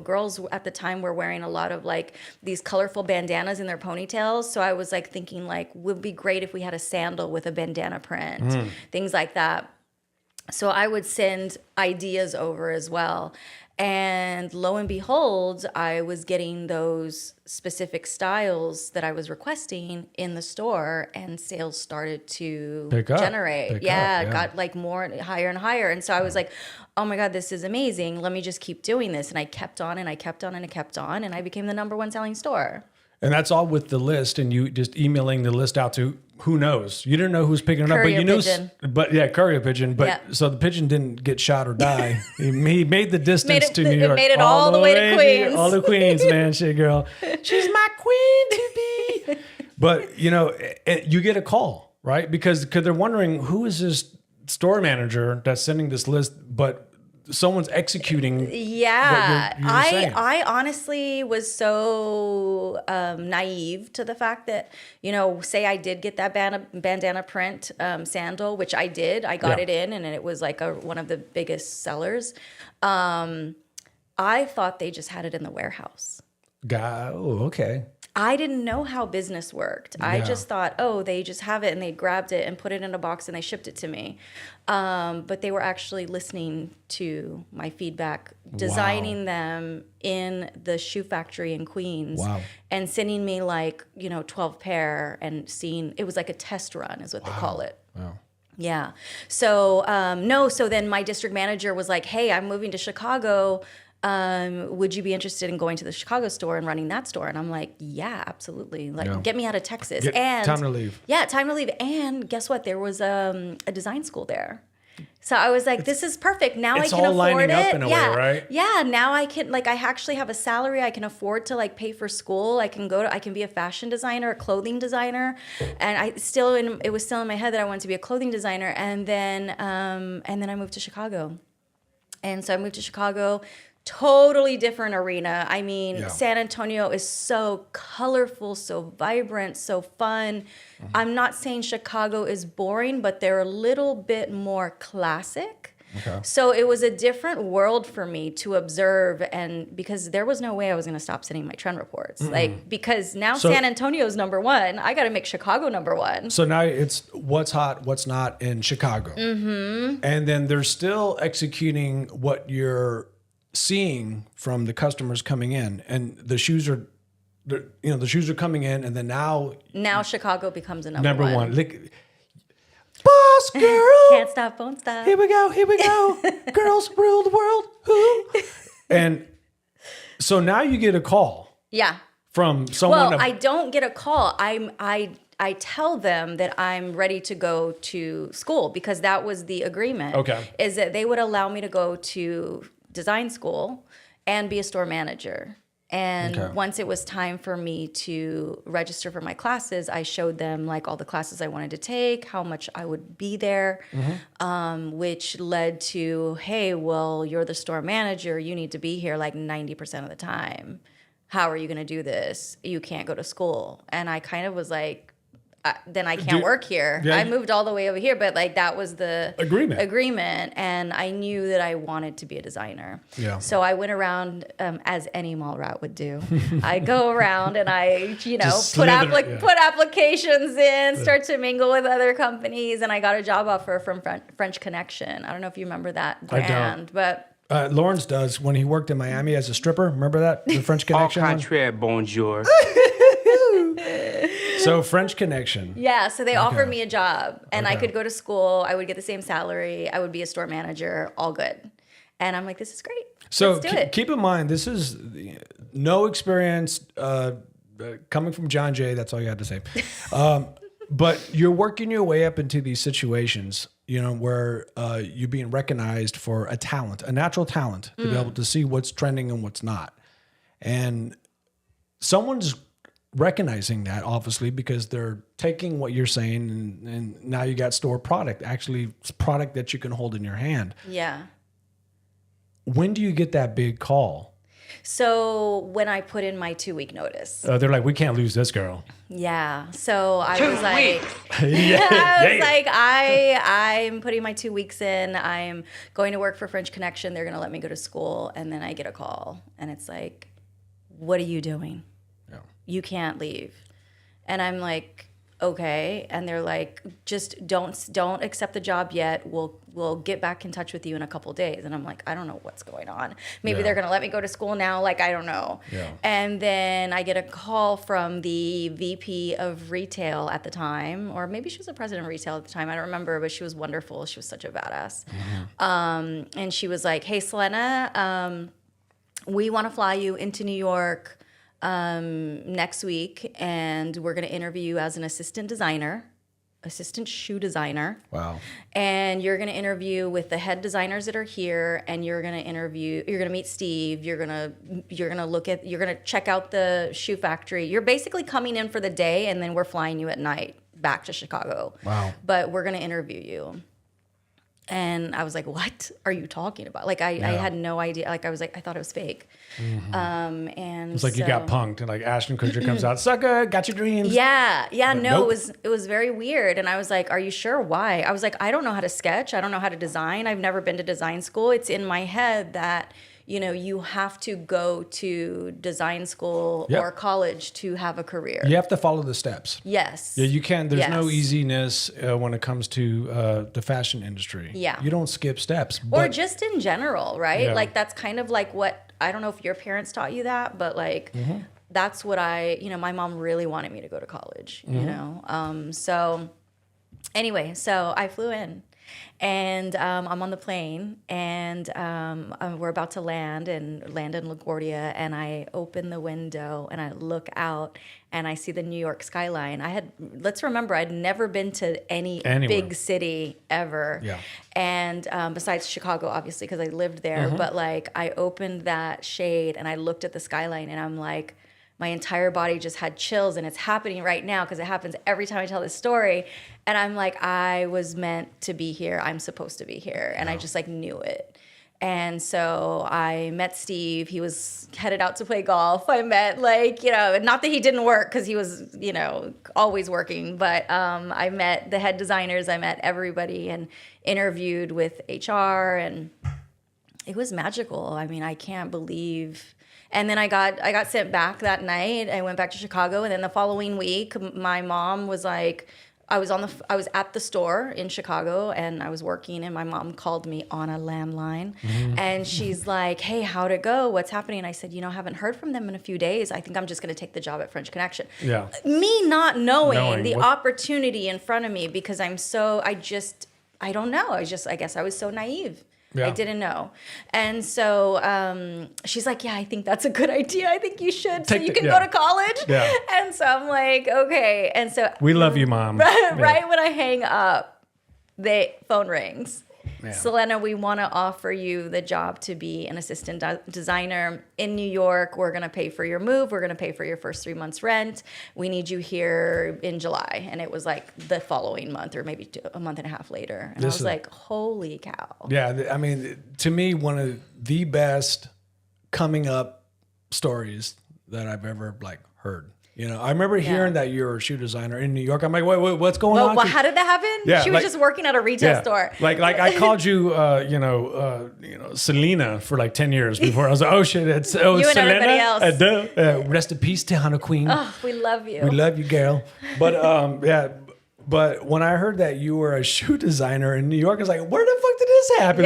girls at the time were wearing a lot of like these colorful bandanas in their ponytails. So I was like thinking like, would be great if we had a sandal with a bandana print, things like that. So I would send ideas over as well. And lo and behold, I was getting those specific styles that I was requesting in the store, and sales started to generate. Got like more higher and higher. And so I was like, oh my God, this is amazing. Let me just keep doing this. And I kept on and I kept on and I kept on, and I became the #1 selling store. And that's all with the list, and you just emailing the list out to who knows. You didn't know who's picking it up, but you knew. Courier pigeon. But so the pigeon didn't get shot or die. he made the distance to New York. Made it all the way to Queens. All the Queens, man, shit, girl. She's my queen to be. But you know, you get a call, right? Because they're wondering who is this store manager that's sending this list, but someone's executing. Yeah, what you're saying. I honestly was so naive to the fact that, you know, say I did get that bandana print sandal, which I did. I got it in, and it was like one of the biggest sellers. I thought they just had it in the warehouse. Okay. I didn't know how business worked. I just thought, oh, they just have it and they grabbed it and put it in a box and they shipped it to me. But they were actually listening to my feedback, designing them in the shoe factory in Queens, and sending me like, 12 pair and seeing, it was like a test run is what they call it. Wow. Yeah. So, so then my district manager was like, hey, I'm moving to Chicago. Would you be interested in going to the Chicago store and running that store? And I'm like, yeah, absolutely. Like, get me out of Texas. And time to leave. Yeah, time to leave. And guess what? There was a design school there. So I was like, this is perfect. Now I can afford it. It's all lining up in a way, right? Yeah. Now I can, I actually have a salary. I can afford to pay for school. I can be a fashion designer, a clothing designer. And it was still in my head that I wanted to be a clothing designer. And then I moved to Chicago. And so I moved to Chicago. Totally different arena. I mean, San Antonio is so colorful, so vibrant, so fun. Mm-hmm. I'm not saying Chicago is boring, but they're a little bit more classic. Okay. So it was a different world for me to observe, and because there was no way I was going to stop sending my trend reports. Mm-hmm. Because now San Antonio's #1, I got to make Chicago #1. So now it's what's hot, what's not in Chicago. Mm-hmm. And then they're still executing what you're seeing from the customers coming in, and the shoes are coming in, and then now Chicago becomes a #1. Boss girl, can't stop, won't stop. Here we go. Girls rule the world. Ooh. And so now you get a call. Yeah. From someone. Well, I don't get a call. I tell them that I'm ready to go to school, because that was the agreement. Okay. Is that they would allow me to go to design school and be a store manager. And once it was time for me to register for my classes, I showed them all the classes I wanted to take, how much I would be there, which led to, hey, well, you're the store manager. You need to be here 90% of the time. How are you going to do this? You can't go to school. And I kind of was like, then I can't work here. Yeah. I moved all the way over here, but like that was the agreement. And I knew that I wanted to be a designer. Yeah. So I went around, as any mall rat would do. I go around and I, put applications in, start to mingle with other companies. And I got a job offer from French Connection. I don't know if you remember that brand, but Lawrence does when he worked in Miami as a stripper. Remember that? The French Connection? Au contraire, bonjour. So French Connection. Yeah, so they offered me a job and I could go to school. I would get the same salary. I would be a store manager, all good. And I'm like, this is great. So Let's do it. keep in mind, this is no experience coming from John Jay. That's all you had to say. But you're working your way up into these situations, where you're being recognized for a talent, a natural talent, to be able to see what's trending and what's not. And someone's recognizing that, obviously, because they're taking what you're saying and now you got store product, actually it's product that you can hold in your hand. Yeah. When do you get that big call? So when I put in my 2-week notice. They're like, we can't lose this girl. Yeah. So I was like, I'm putting my 2 weeks in. I'm going to work for French Connection. They're going to let me go to school. And then I get a call and it's like, what are you doing? Yeah. You can't leave. And I'm like, okay. And they're like, just don't accept the job yet. We'll get back in touch with you in a couple days. And I'm like, I don't know what's going on. Maybe they're going to let me go to school now. Like, I don't know. Yeah. And then I get a call from the VP of retail at the time, or maybe she was the president of retail at the time. I don't remember, but she was wonderful. She was such a badass. Mm-hmm. And she was like, hey, Selena, we want to fly you into New York next week, and we're going to interview you as an assistant shoe designer. Wow. And you're going to interview with the head designers that are here, and you're going to meet Steve. You're going to check out the shoe factory. You're basically coming in for the day, and then we're flying you at night back to Chicago. Wow. But we're going to interview you. And I was like, what are you talking about? Like, I had no idea. Like, I was like, I thought it was fake. Mm-hmm. And it's like you got punked, and like Ashton Kutcher comes out, sucker, got your dreams. Yeah. But no, nope. it was very weird. And I was like, are you sure? Why? I was like, I don't know how to sketch. I don't know how to design. I've never been to design school. It's in my head that, you have to go to design school or college to have a career. You have to follow the steps. Yes. Yeah, you can't. There's no easiness when it comes to the fashion industry. Yeah. You don't skip steps. Or just in general, right? Yeah. Like, that's kind of like what, I don't know if your parents taught you that, but like, that's what my mom really wanted me to go to college, So anyway, so I flew in. And I'm on the plane, and we're about to land in LaGuardia, and I open the window, and I look out, and I see the New York skyline. Let's remember, I'd never been to anywhere. Big city ever. Yeah. And besides Chicago, obviously, because I lived there. But like, I opened that shade, and I looked at the skyline, and I'm like, my entire body just had chills, and it's happening right now because it happens every time I tell this story. And I'm like, I was meant to be here. I'm supposed to be here. And I just like knew it. And so I met Steve. He was headed out to play golf. I met not that he didn't work because he was, always working. But I met the head designers. I met everybody and interviewed with HR. And it was magical. I mean, I can't believe. And then I got sent back that night. I went back to Chicago, and then the following week, my mom was like, I was at the store in Chicago, and I was working, and my mom called me on a landline, and she's like, "Hey, how'd it go? What's happening?" And I said, "I haven't heard from them in a few days. I think I'm just going to take the job at French Connection." Yeah. Me not knowing the opportunity in front of me because I don't know. I guess I was so naive. Yeah. I didn't know. And so she's like, yeah, I think that's a good idea. I think you should. So you can go to college. Yeah. And so I'm like, okay. And so we love you, Mom. Right when I hang up, the phone rings. Yeah. Selena, we want to offer you the job to be an assistant designer in New York. We're going to pay for your move. We're going to pay for your first 3 months rent. We need you here in July. And it was like the following month, or maybe a month and a half later. And I was like, holy cow. Yeah. I mean, to me, one of the best coming up stories that I've ever heard. You know, I remember hearing that you're a shoe designer in New York. I'm like, wait, what's going on? Well, how did that happen? Yeah, she was just working at a retail store. Like I called you, Selena for like 10 years before. I was like, oh shit, it's You Selena. and everybody else. Rest in peace, Tejano Queen. Oh, we love you. We love you, girl. But But when I heard that you were a shoe designer in New York, I was like, where the fuck did this happen?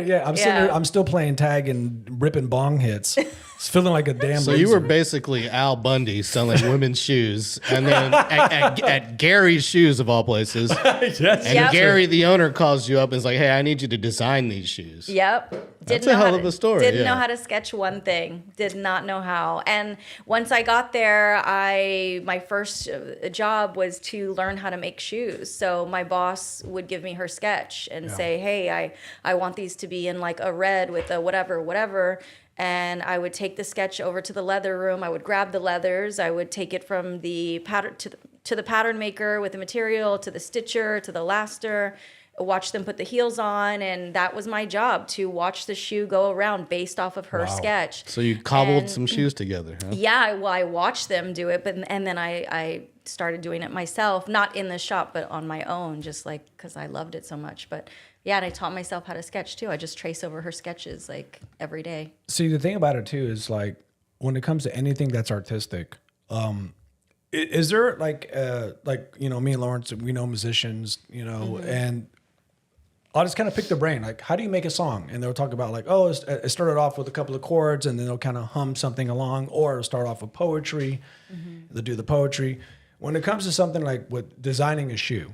Yeah, It's like, I'm still playing tag and ripping bong hits. It's feeling like a damn So loser. you were basically Al Bundy selling women's shoes, and then at Gary's Shoes of all places, yes. and Yep. Gary, the owner, calls you up and is like, "Hey, I need you to design these shoes." Yep. That's a hell of a story, Didn't yeah. know how to sketch one thing. Did not know how. And once I got there, my first job was to learn how to make shoes. So my boss would give me her sketch and say, "Hey, I want these to be in like a red with a whatever." And I would take the sketch over to the leather room. I would grab the leathers. I would take it from the pattern to the pattern maker with the material, to the stitcher, to the laster, watch them put the heels on. And that was my job, to watch the shoe go around based off of her sketch. So you cobbled some shoes together, huh? Yeah, well, I watched them do it, and then I started doing it myself, not in the shop, but on my own, just like because I loved it so much. But yeah, and I taught myself how to sketch too. I just trace over her sketches like every day. See, the thing about it too is like when it comes to anything that's artistic, is there like me and Lawrence, we know musicians, and I'll just kind of pick their brain. Like, how do you make a song? And they'll talk about like, oh, it started off with a couple of chords, and then they'll kind of hum something along, or it'll start off with poetry. They'll do the poetry. When it comes to something like with designing a shoe,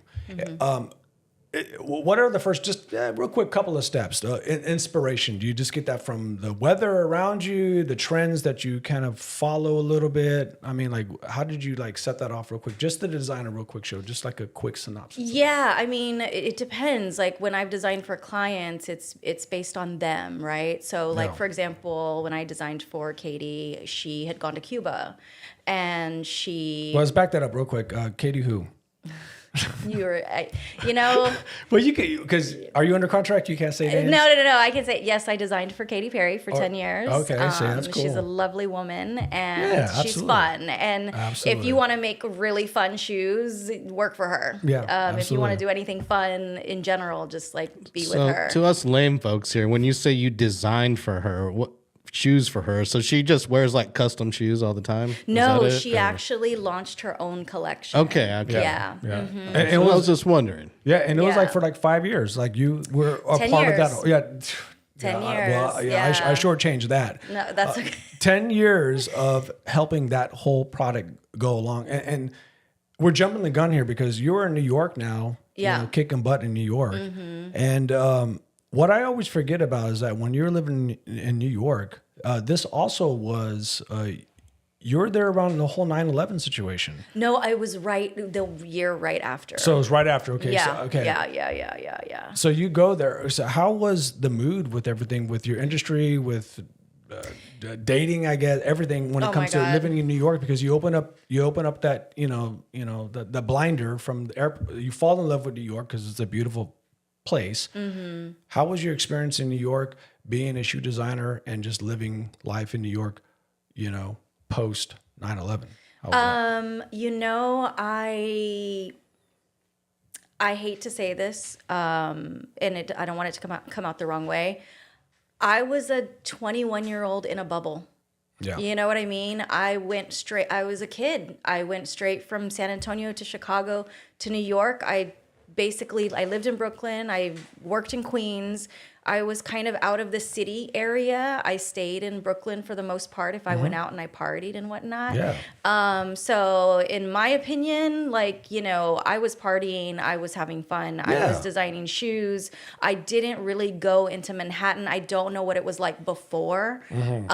what are the first, just real quick, couple of steps? Inspiration. Do you just get that from the weather around you, the trends that you kind of follow a little bit? I mean, like, how did you like set that off real quick? Just to design a real quick show, just like a quick synopsis. Yeah, I mean, it depends. Like when I've designed for clients, it's based on them, right? So like, for example, when I designed for Katie, she had gone to Cuba, and Well, let's back that up real quick. Katie who? Well, you can, because are you under contract? You can't say names? No. I can say, yes, I designed for Katy Perry for 10 years. Okay, so that's cool. She's a lovely woman, and she's fun. And if you want to make really fun shoes, work for her. Yeah, if you want to do anything fun in general, just like be with her. To us lame folks here, when you say you designed for her, what shoes for her? So she just wears like custom shoes all the time? No, she actually launched her own collection. Okay. Yeah. Mm-hmm. And I was just wondering. Yeah, and it was like for like 5 years. Like you were a 10 part years. of that. Yeah. 10 years. I shortchanged that. No, that's okay. 10 years of helping that whole product go along. And we're jumping the gun here because you're in New York now. Yeah. Kicking butt in New York. And what I always forget about is that when you're living in New York, this also was, you're there around the whole 9/11 situation. No, I was the year right after. So it was right after. Okay. Yeah. So, okay. Yeah. So you go there. So how was the mood with everything, with your industry, with dating? I guess everything when it comes to living in New York, because you open up that the blinder from the airport. You fall in love with New York because it's a beautiful place. How was your experience in New York, being a shoe designer and just living life in New York? Post 9/11. I hate to say this, and I don't want it to come out the wrong way. I was a 21-year-old in a bubble. Yeah. You know what I mean? I was a kid. I went straight from San Antonio to Chicago to New York. I lived in Brooklyn. I worked in Queens. I was kind of out of the city area. I stayed in Brooklyn for the most part if I went out and I partied and whatnot. Yeah. So in my opinion, I was partying, I was having fun, I was designing shoes. I didn't really go into Manhattan. I don't know what it was like before. But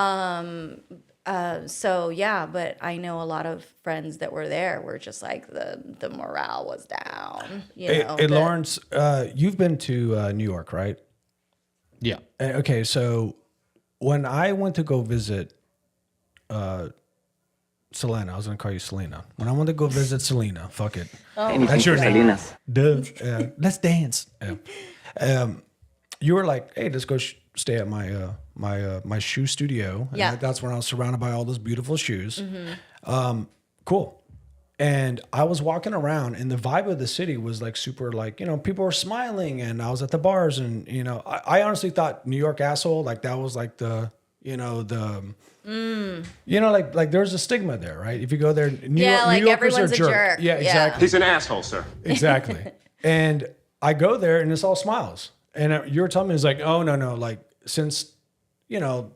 I know a lot of friends that were there were just like the morale was down. Hey, Lawrence, you've been to New York, right? Yeah. Okay, so when I went to go visit Selena, I was going to call you Selena. When I went to go visit Selena, fuck it. That's your name. Duh. Let's dance. You were like, hey, let's go stay at my shoe studio. And that's when I was surrounded by all those beautiful shoes. cool. And I was walking around, and the vibe of the city was like super, like, you know, people were smiling, and I was at the bars, and, you know, I honestly thought New York asshole, like that was like the, you know, you know, like there's a stigma there, right? If you go there, New Yorkers everyone's are a jerk. Yeah, exactly. He's an asshole, sir. Exactly. And I go there, and it's all smiles. And you were telling me, it's like, oh, no, like since, you know,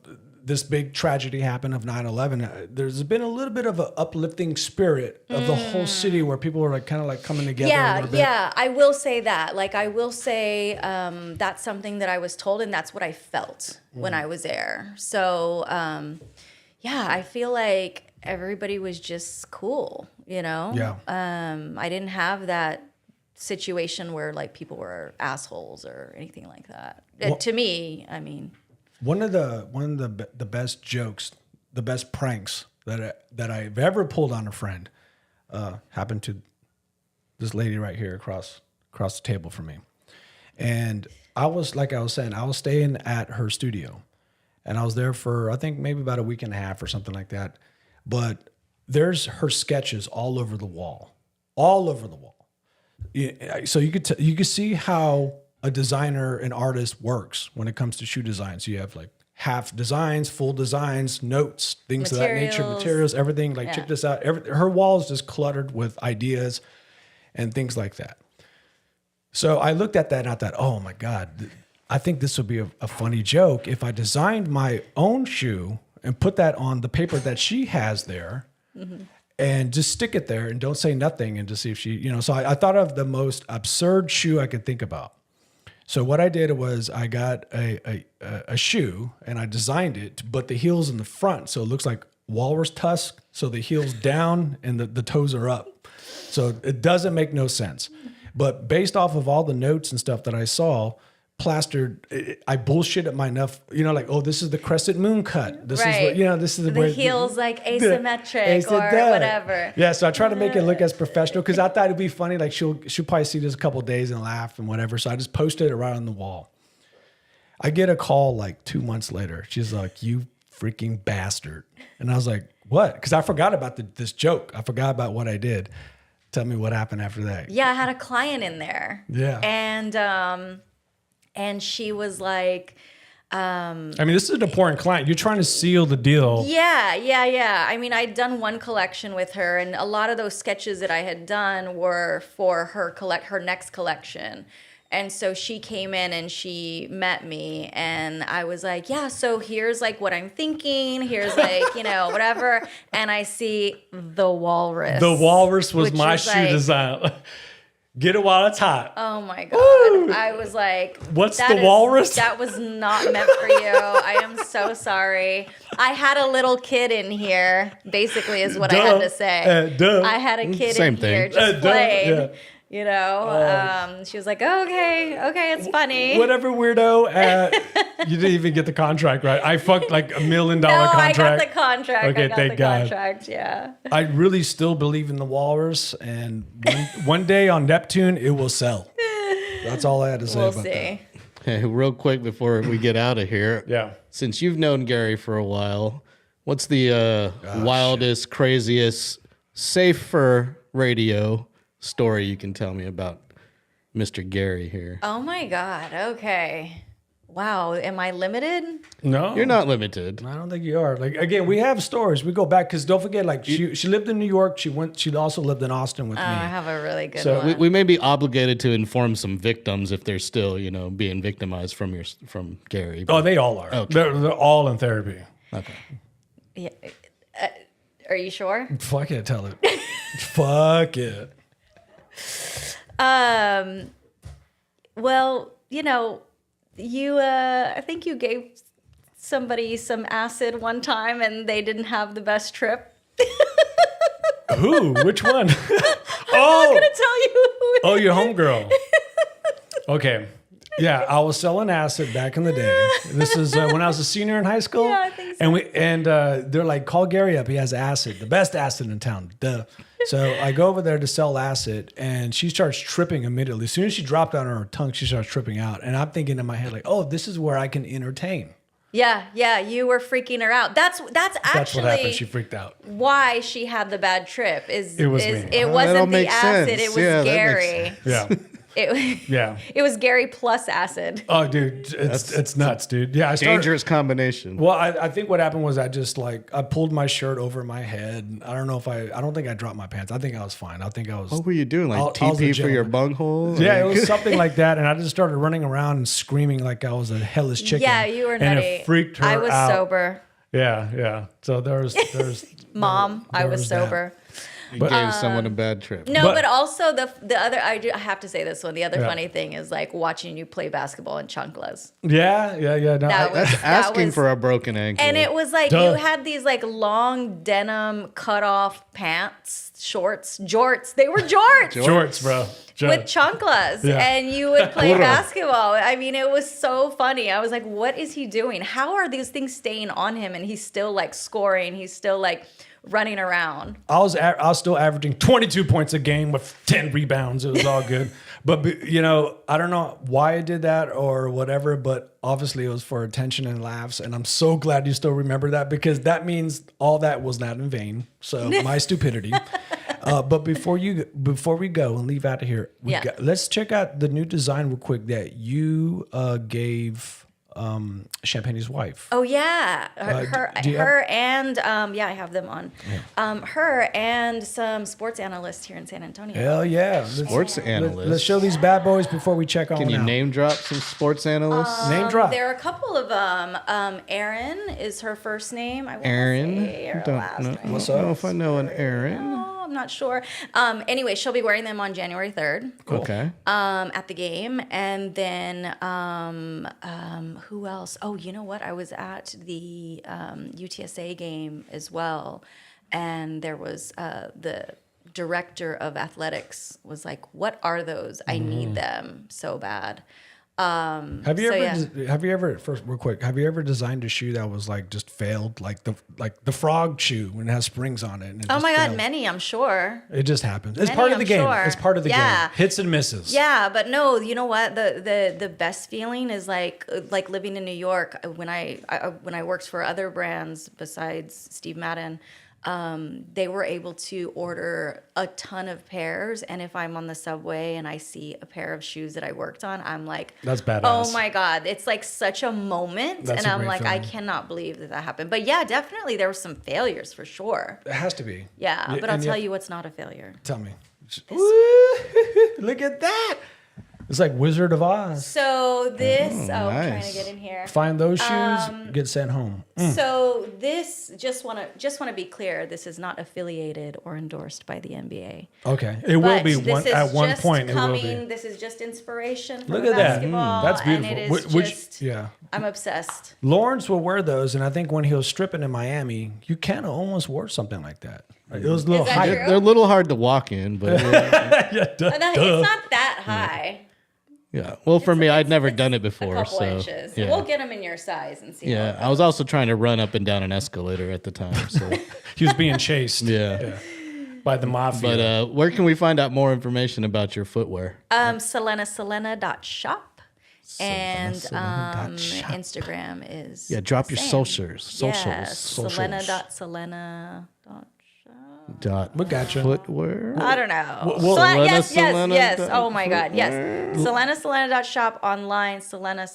this big tragedy happened of 9/11, there's been a little bit of an uplifting spirit of the whole city where people are like kind of like coming together a little bit. Yeah, I will say that. Like, I will say that's something that I was told, and that's what I felt when I was there. So, yeah, I feel like everybody was just cool, you know? Yeah. I didn't have that situation where like people were assholes or anything like that. To me, I mean... One of the best jokes, the best pranks that I've ever pulled on a friend happened to this lady right here across the table from me. And I was saying, I was staying at her studio, and I was there for, I think, maybe about a week and a half or something like that. But there's her sketches all over the wall. So you could see how a designer, an artist works when it comes to shoe design. So you have like half designs, full designs, notes, things of that nature, materials, everything. Like, check this out. Her wall is just cluttered with ideas and things like that. So I looked at that and I thought, oh my God, I think this would be a funny joke if I designed my own shoe and put that on the paper that she has there. And just stick it there and don't say nothing, and just see if she, you know. So I thought of the most absurd shoe I could think about. So what I did was I got a shoe and I designed it, but the heel's in the front. So it looks like walrus tusk. So the heel's down and the toes are up. So it doesn't make no sense. But based off of all the notes and stuff that I saw, plastered, I bullshitted my enough, you know, like, oh, this is the crescent moon cut. This is what, you know, this is the heel's like asymmetric or whatever. Yeah, so I try to make it look as professional because I thought it'd be funny. Like she'll probably see this a couple of days and laugh and whatever. So I just posted it right on the wall. I get a call like 2 months later. She's like, "You freaking bastard!" And I was like, "What?" Because I forgot about this joke. I forgot about what I did. Tell me what happened after that. Yeah, I had a client in there. Yeah, and she was like, I mean, this is an important client. You're trying to seal the deal. Yeah. I mean, I'd done one collection with her, and a lot of those sketches that I had done were for her next collection. And so she came in and she met me, and I was like, yeah, so here's like what I'm thinking. Here's like, you know, whatever. And I see the walrus. The walrus was my shoe design. Get it while it's hot. Oh my God. Woo! I was like, what's the walrus? That was not meant for you. I am so sorry. I had a little kid in here, basically, is what I had to say. I had a kid in here just playing. Yeah. You know, she was like, oh, okay, it's funny. Whatever, weirdo. You didn't even get the contract right. I fucked like $1 million contract. I got the contract. Okay, thank God. Yeah. I really still believe in the walrus, and one day on Neptune, it will sell. That's all I had to say about that. Hey, real quick before we get out of here. Yeah. Since you've known Gary for a while, what's the wildest, craziest, safe for radio story you can tell me about Mr. Gary here? Oh my God. Okay. Wow. Am I limited? No, you're not limited. I don't think you are. Like, again, we have stories. We go back because don't forget, like she lived in New York. She also lived in Austin with me. I have a really good one. So we may be obligated to inform some victims if they're still, you know, being victimized from Gary. Oh, they all are. Okay. They're all in therapy. Okay. Yeah. Are you sure? Fuck it, tell it. Fuck it. Well, you know, I think you gave somebody some acid one time and they didn't have the best trip. Who? Which one? I'm not going to tell you who. Oh, your homegirl. Okay. Yeah, I was selling acid back in the day. This is when I was a senior in high school. Yeah, I think so. And they're like, call Gary up. He has acid, the best acid in town. Duh. So I go over there to sell acid, and she starts tripping immediately. As soon as she dropped on her tongue, she starts tripping out. And I'm thinking in my head, like, oh, this is where I can entertain. Yeah, you were freaking her out. That's That's actually what happened. She freaked out. why she had the bad trip. It was me. It Oh, wasn't that'll the make acid. sense. It was Yeah, that makes Gary. Yeah. It Yeah. it was Gary plus acid. Oh, dude, it's nuts, dude. Yeah, I started. Dangerous combination. Well, I think what happened was I just like I pulled my shirt over my head. I don't know if I don't think I dropped my pants. I think I was fine. I think I was. What were you doing? Like I was a TP for your gentleman. bunghole? Yeah, it was something like that, and I just started running around and screaming like I was a hellish chicken. Yeah, you were and nutty. it freaked her I was out. sober. Yeah. So there's Mom, I was was that. sober. You gave someone a bad trip. No, But- but also the other I have to say this one. The other Yeah. funny thing is like watching you play basketball in chanclas. Yeah. No, That was- That's asking was- for a broken ankle. And it was like Duh. you had these like long denim cut off pants, jorts. They were jorts. jorts, bro. With chanclas, Yeah. and you would play Hold on. basketball. I mean, it was so funny. I was like, "What is he doing? How are these things staying on him?" And he's still like scoring. He's still like running around. I was still averaging 22 points a game with 10 rebounds. It was all good. But you know, I don't know why I did that or whatever, but obviously it was for attention and laughs. And I'm so glad you still remember that because that means all that was not in vain. So my stupidity. But before we go and leave out of here, let's check out the new design real quick that you gave Champagne's wife. Oh yeah, do you her and I have them on. Her and some sports analysts here in San Antonio. Hell yeah. Sports analyst. Let's show these bad boys before we check on Can you out. name drop some sports analysts? Name drop. There are a couple of them. Erin is her first name. I wanna Aaron? say her last Don't know. name. What's I don't up? know if I know an Aaron. Oh, I'm not sure. Anyway, she'll be wearing them on January 3rd. Okay. At the game, and then who else? Oh, you know what? I was at the UTSA game as well, and there was the director of athletics was like, "What are those? I need them so bad." Have you so, ever first real quick? Have you ever designed a shoe that was like just failed, like the frog shoe when it has springs on it? And it Oh just my God, failed? many, I'm sure. It just happens. It's Many, part of the I'm game. sure. It's part of the Yeah. game. Hits and misses. Yeah, but no, you know what? The best feeling is like living in New York. When I worked for other brands besides Steve Madden, they were able to order a ton of pairs. And if I'm on the subway and I see a pair of shoes that I worked on, I'm like, That's badass. oh my God, it's like such a moment. That's and a I'm great like, I feeling. cannot believe that happened. But yeah, definitely there were some failures for sure. It has to be. Yeah, but I'll and tell you what's not a failure. Tell me. Look at that. It's like Wizard of Oz. So this, I'm trying nice. to get in here. Find those shoes, get sent home. So this, just want to be clear, this is not affiliated or endorsed by the NBA. Okay. It will But be this is at one just point. coming, It will be. This is just inspiration for Look at that. basketball. That's beautiful. And it is Which- just, yeah. I'm obsessed. Lawrence will wear those, and I think when he was stripping in Miami, you kind of almost wore something like that. It was a little that high. true? They're a little hard to walk in, but Yeah, duh, And it's duh. not that high. yeah. Well, for me, I'd never done it A before, couple so inches. yeah. We'll get them in your size and see. Yeah, how I was also trying to run up and down an escalator at the time. So He was being chased. yeah. By the mafia. But where can we find out more information about your footwear? Selena.shop. And Selena.shop. Instagram is Yeah, drop your same. socials. Yeah, Socials. Selena.Selena. Dot We gotcha. footwear. I don't know. Well, Selena, yes. Selena Oh my God, yes. footwear. Selena.shop online. Selena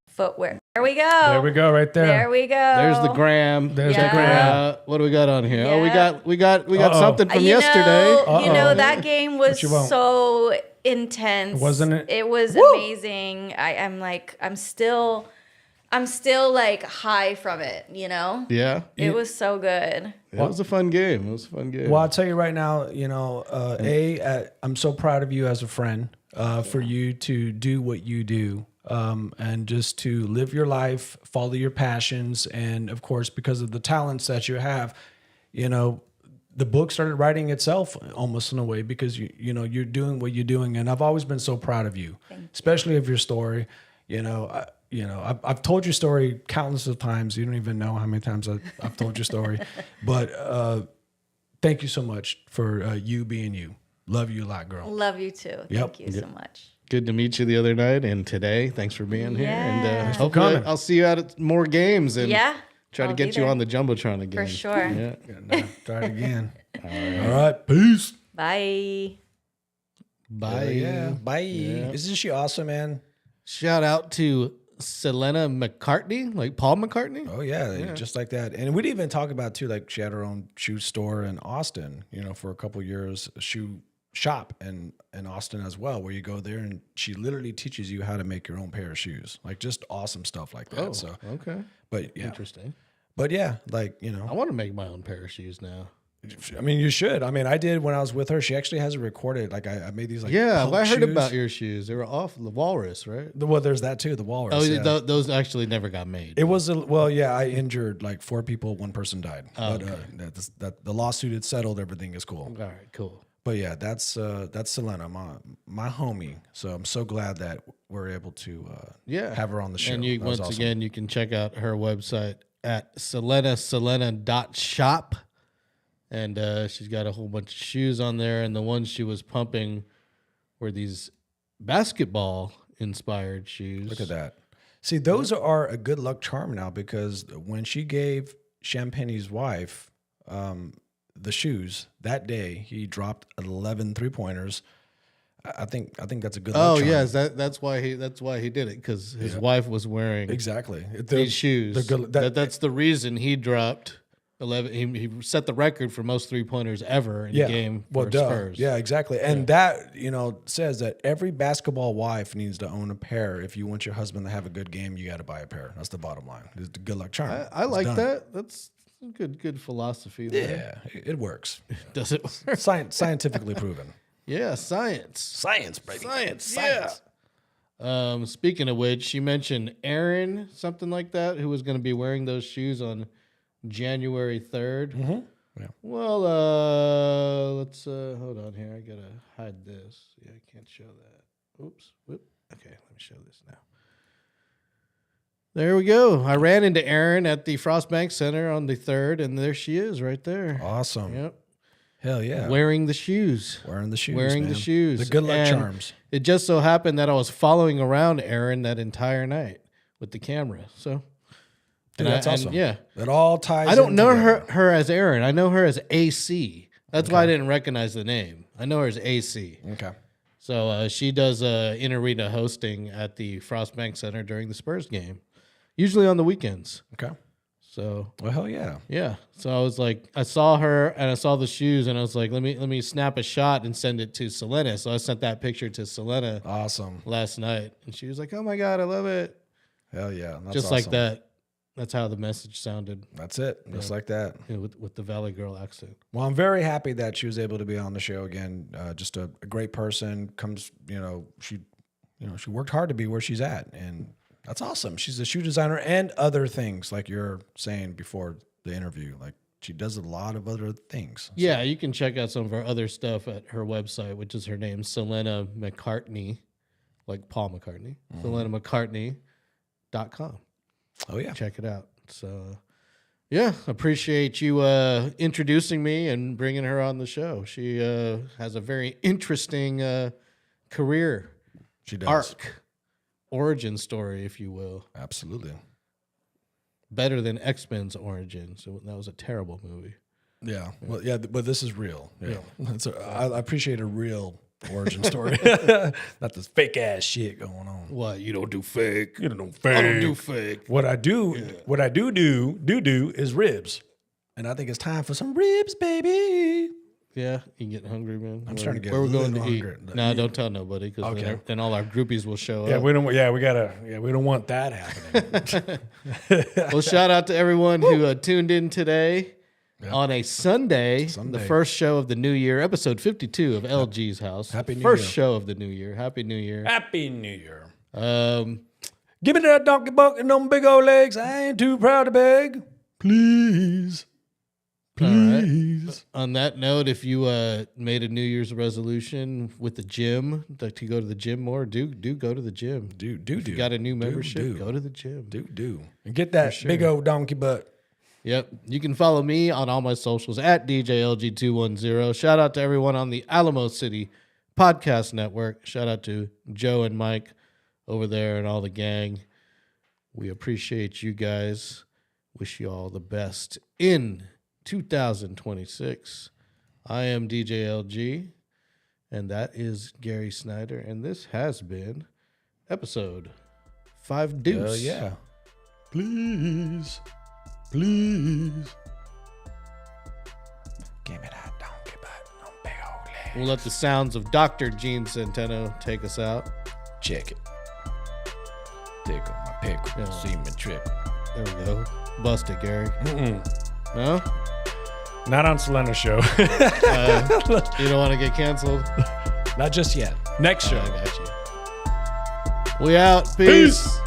footwear. There we go. There we go, right there. There we go. There's the gram. There's the Check it gram. out. What do we got on here? Oh, Yeah. we got Uh-oh. something from You yesterday. know that game was you want? so intense. Wasn't it? It was Woo! amazing. I'm still like high from it, you know? Yeah, It was so good. it was a fun game. It was a fun game. Well, I'll tell you right now, I'm so proud of you as a friend for you to do what you do and just to live your life, follow your passions. And of course, because of the talents that you have, the book started writing itself almost in a way because you're doing what you're doing. And I've always been so proud of you, especially of your story. I've told your story countless of times. You don't even know how many times I've told your story, but thank you so much for you being you. Love you a lot, girl. Love you too. Yep. Thank you so much. Good to meet you the other night and today. Thanks for being here. And Yeah. hopefully I'll see you out at more games and try to I'll get be you there. on the Jumbotron again. For sure. Yeah. Try it again. All right. Peace. Bye. Bye. Yeah. Bye. Yeah. Isn't she awesome, man? Shout out to Selena McCartney, like Paul McCartney. Oh yeah, just like that. And we didn't even talk about too, like she had her own shoe store in Austin, for a couple years, a shoe shop in Austin as well, where you go there and she literally teaches you how to make your own pair of shoes. Like just awesome stuff like that. Oh, So okay. but yeah. Interesting. But yeah, like, I want to make my own pair of shoes now. I mean, you should. I mean, I did when I was with her. She actually has it recorded. Like I made these like punk I heard shoes. about your shoes. They were off the Walrus, right? Well, there's that too, the walrus. Oh, yeah. those actually never got made. It was I injured like 4 people, 1 person died. But that the lawsuit had settled, everything is cool. All right, cool. But yeah, that's Selena, my homie. So I'm so glad that we're able to have her on the show. And you, That was once awesome. again, you can check out her website at selena.shop. And she's got a whole bunch of shoes on there. And the ones she was pumping were these basketball-inspired shoes. Look at that. See, those are a good luck charm now, because when she gave Champagne's wife the shoes that day, he dropped 11 3-pointers. I think that's a good luck charm. Yes, that's why he did it, because his wife was wearing Exactly. these shoes. they're good- That's the reason he dropped 11. He set the record for most 3-pointers ever in a game for Spurs. Yeah, exactly. And that, says that every basketball wife needs to own a pair. If you want your husband to have a good game, you got to buy a pair. That's the bottom line. It's the good luck charm. I It's like done. that. That's good philosophy there. Yeah, it works. Does it work? Scientifically proven. Yeah, science. Science, baby. Science. Speaking of which, she mentioned Aaron, something like that, who was going to be wearing those shoes on January 3rd. Mm-hmm. Yeah. Well, let's hold on here. I gotta hide this. Yeah, I can't show that. Oops. Whoop. Okay, let me show this now. There we go. I ran into Erin at the Frost Bank Center on the 3rd, and there she is right there. Awesome. Yep. Hell yeah. Wearing the shoes. Wearing the shoes. Wearing the man. shoes. The good luck And charms. It just so happened that I was following around Erin that entire night with the camera. So Dude, that's awesome. Yeah. It all ties I don't in know together. her as Erin. I know her as AC. That's why I didn't recognize the name. I know her as AC. Okay. So she does in-arena hosting at the Frost Bank Center during the Spurs game, usually on the weekends. Okay. So Well, hell yeah. yeah. So I was like, I saw her and I saw the shoes, and I was like, let me snap a shot and send it to Selena. So I sent that picture to Selena Awesome. last night, and she was like, "Oh my God, I love it." Hell yeah. That's Just like awesome. that. That's how the message sounded, That's it. Just like that. with the Valley Girl accent. Well, I'm very happy that she was able to be on the show again. Just a great person. She worked hard to be where she's at, and that's awesome. She's a shoe designer and other things, like you're saying before the interview. Like she does a lot of other things. Yeah, you can check out some of her other stuff at her website, which is her name, Selena McCartney, like Paul McCartney, SelenaMcCartney.com. Oh yeah. Check it out. So, yeah, appreciate you introducing me and bringing her on the show. She has a very interesting career She does. arc, origin story, if you will. Absolutely. Better than X-Men's Origin. So that was a terrible movie. Yeah. Well, yeah, but this is real. Yeah. I appreciate a real origin story. Not this fake ass shit going on. What? You don't do fake. You don't do fake. I don't do fake. What I do do is ribs. And I think it's time for some ribs, baby. Yeah, you getting hungry, man. I'm starting to get Where a we going to little eat? hungry. No, don't tell nobody, because Okay. then all our groupies will show Yeah, up. we don't we don't want that happening. Well, shout out to everyone who tuned in today on a Sunday, Sunday. the first show of the new year, episode 52 of LG's House. Happy New First Year. show of the new year. Happy New Year. Happy New Year. Give me that donkey buck and them big old legs. I ain't too proud to beg. Please. All right. Please. On that note, if you made a New Year's resolution with the gym, like to go to the gym more, do go to the gym. If you got a new membership, go to the gym. Do. And get that big old donkey butt. Yep. You can follow me on all my socials at DJLG210. Shout out to everyone on the Alamo City Podcast Network. Shout out to Joe and Mike over there and all the gang. We appreciate you guys. Wish you all the best in 2026. I am DJ LG, and that is Gary Snyder, and this has been episode 5 Deuce. Yeah. Please. Give me that donkey butt, no big old leg. We'll let the sounds of Dr. Gene Centeno take us out. Check it. Take on my pickle, Yeah. semen trip. There we go. Bust it, Gary. No? Not on Selena show. You don't want to get canceled? Not just yet. Next show. I got you. We out. Peace.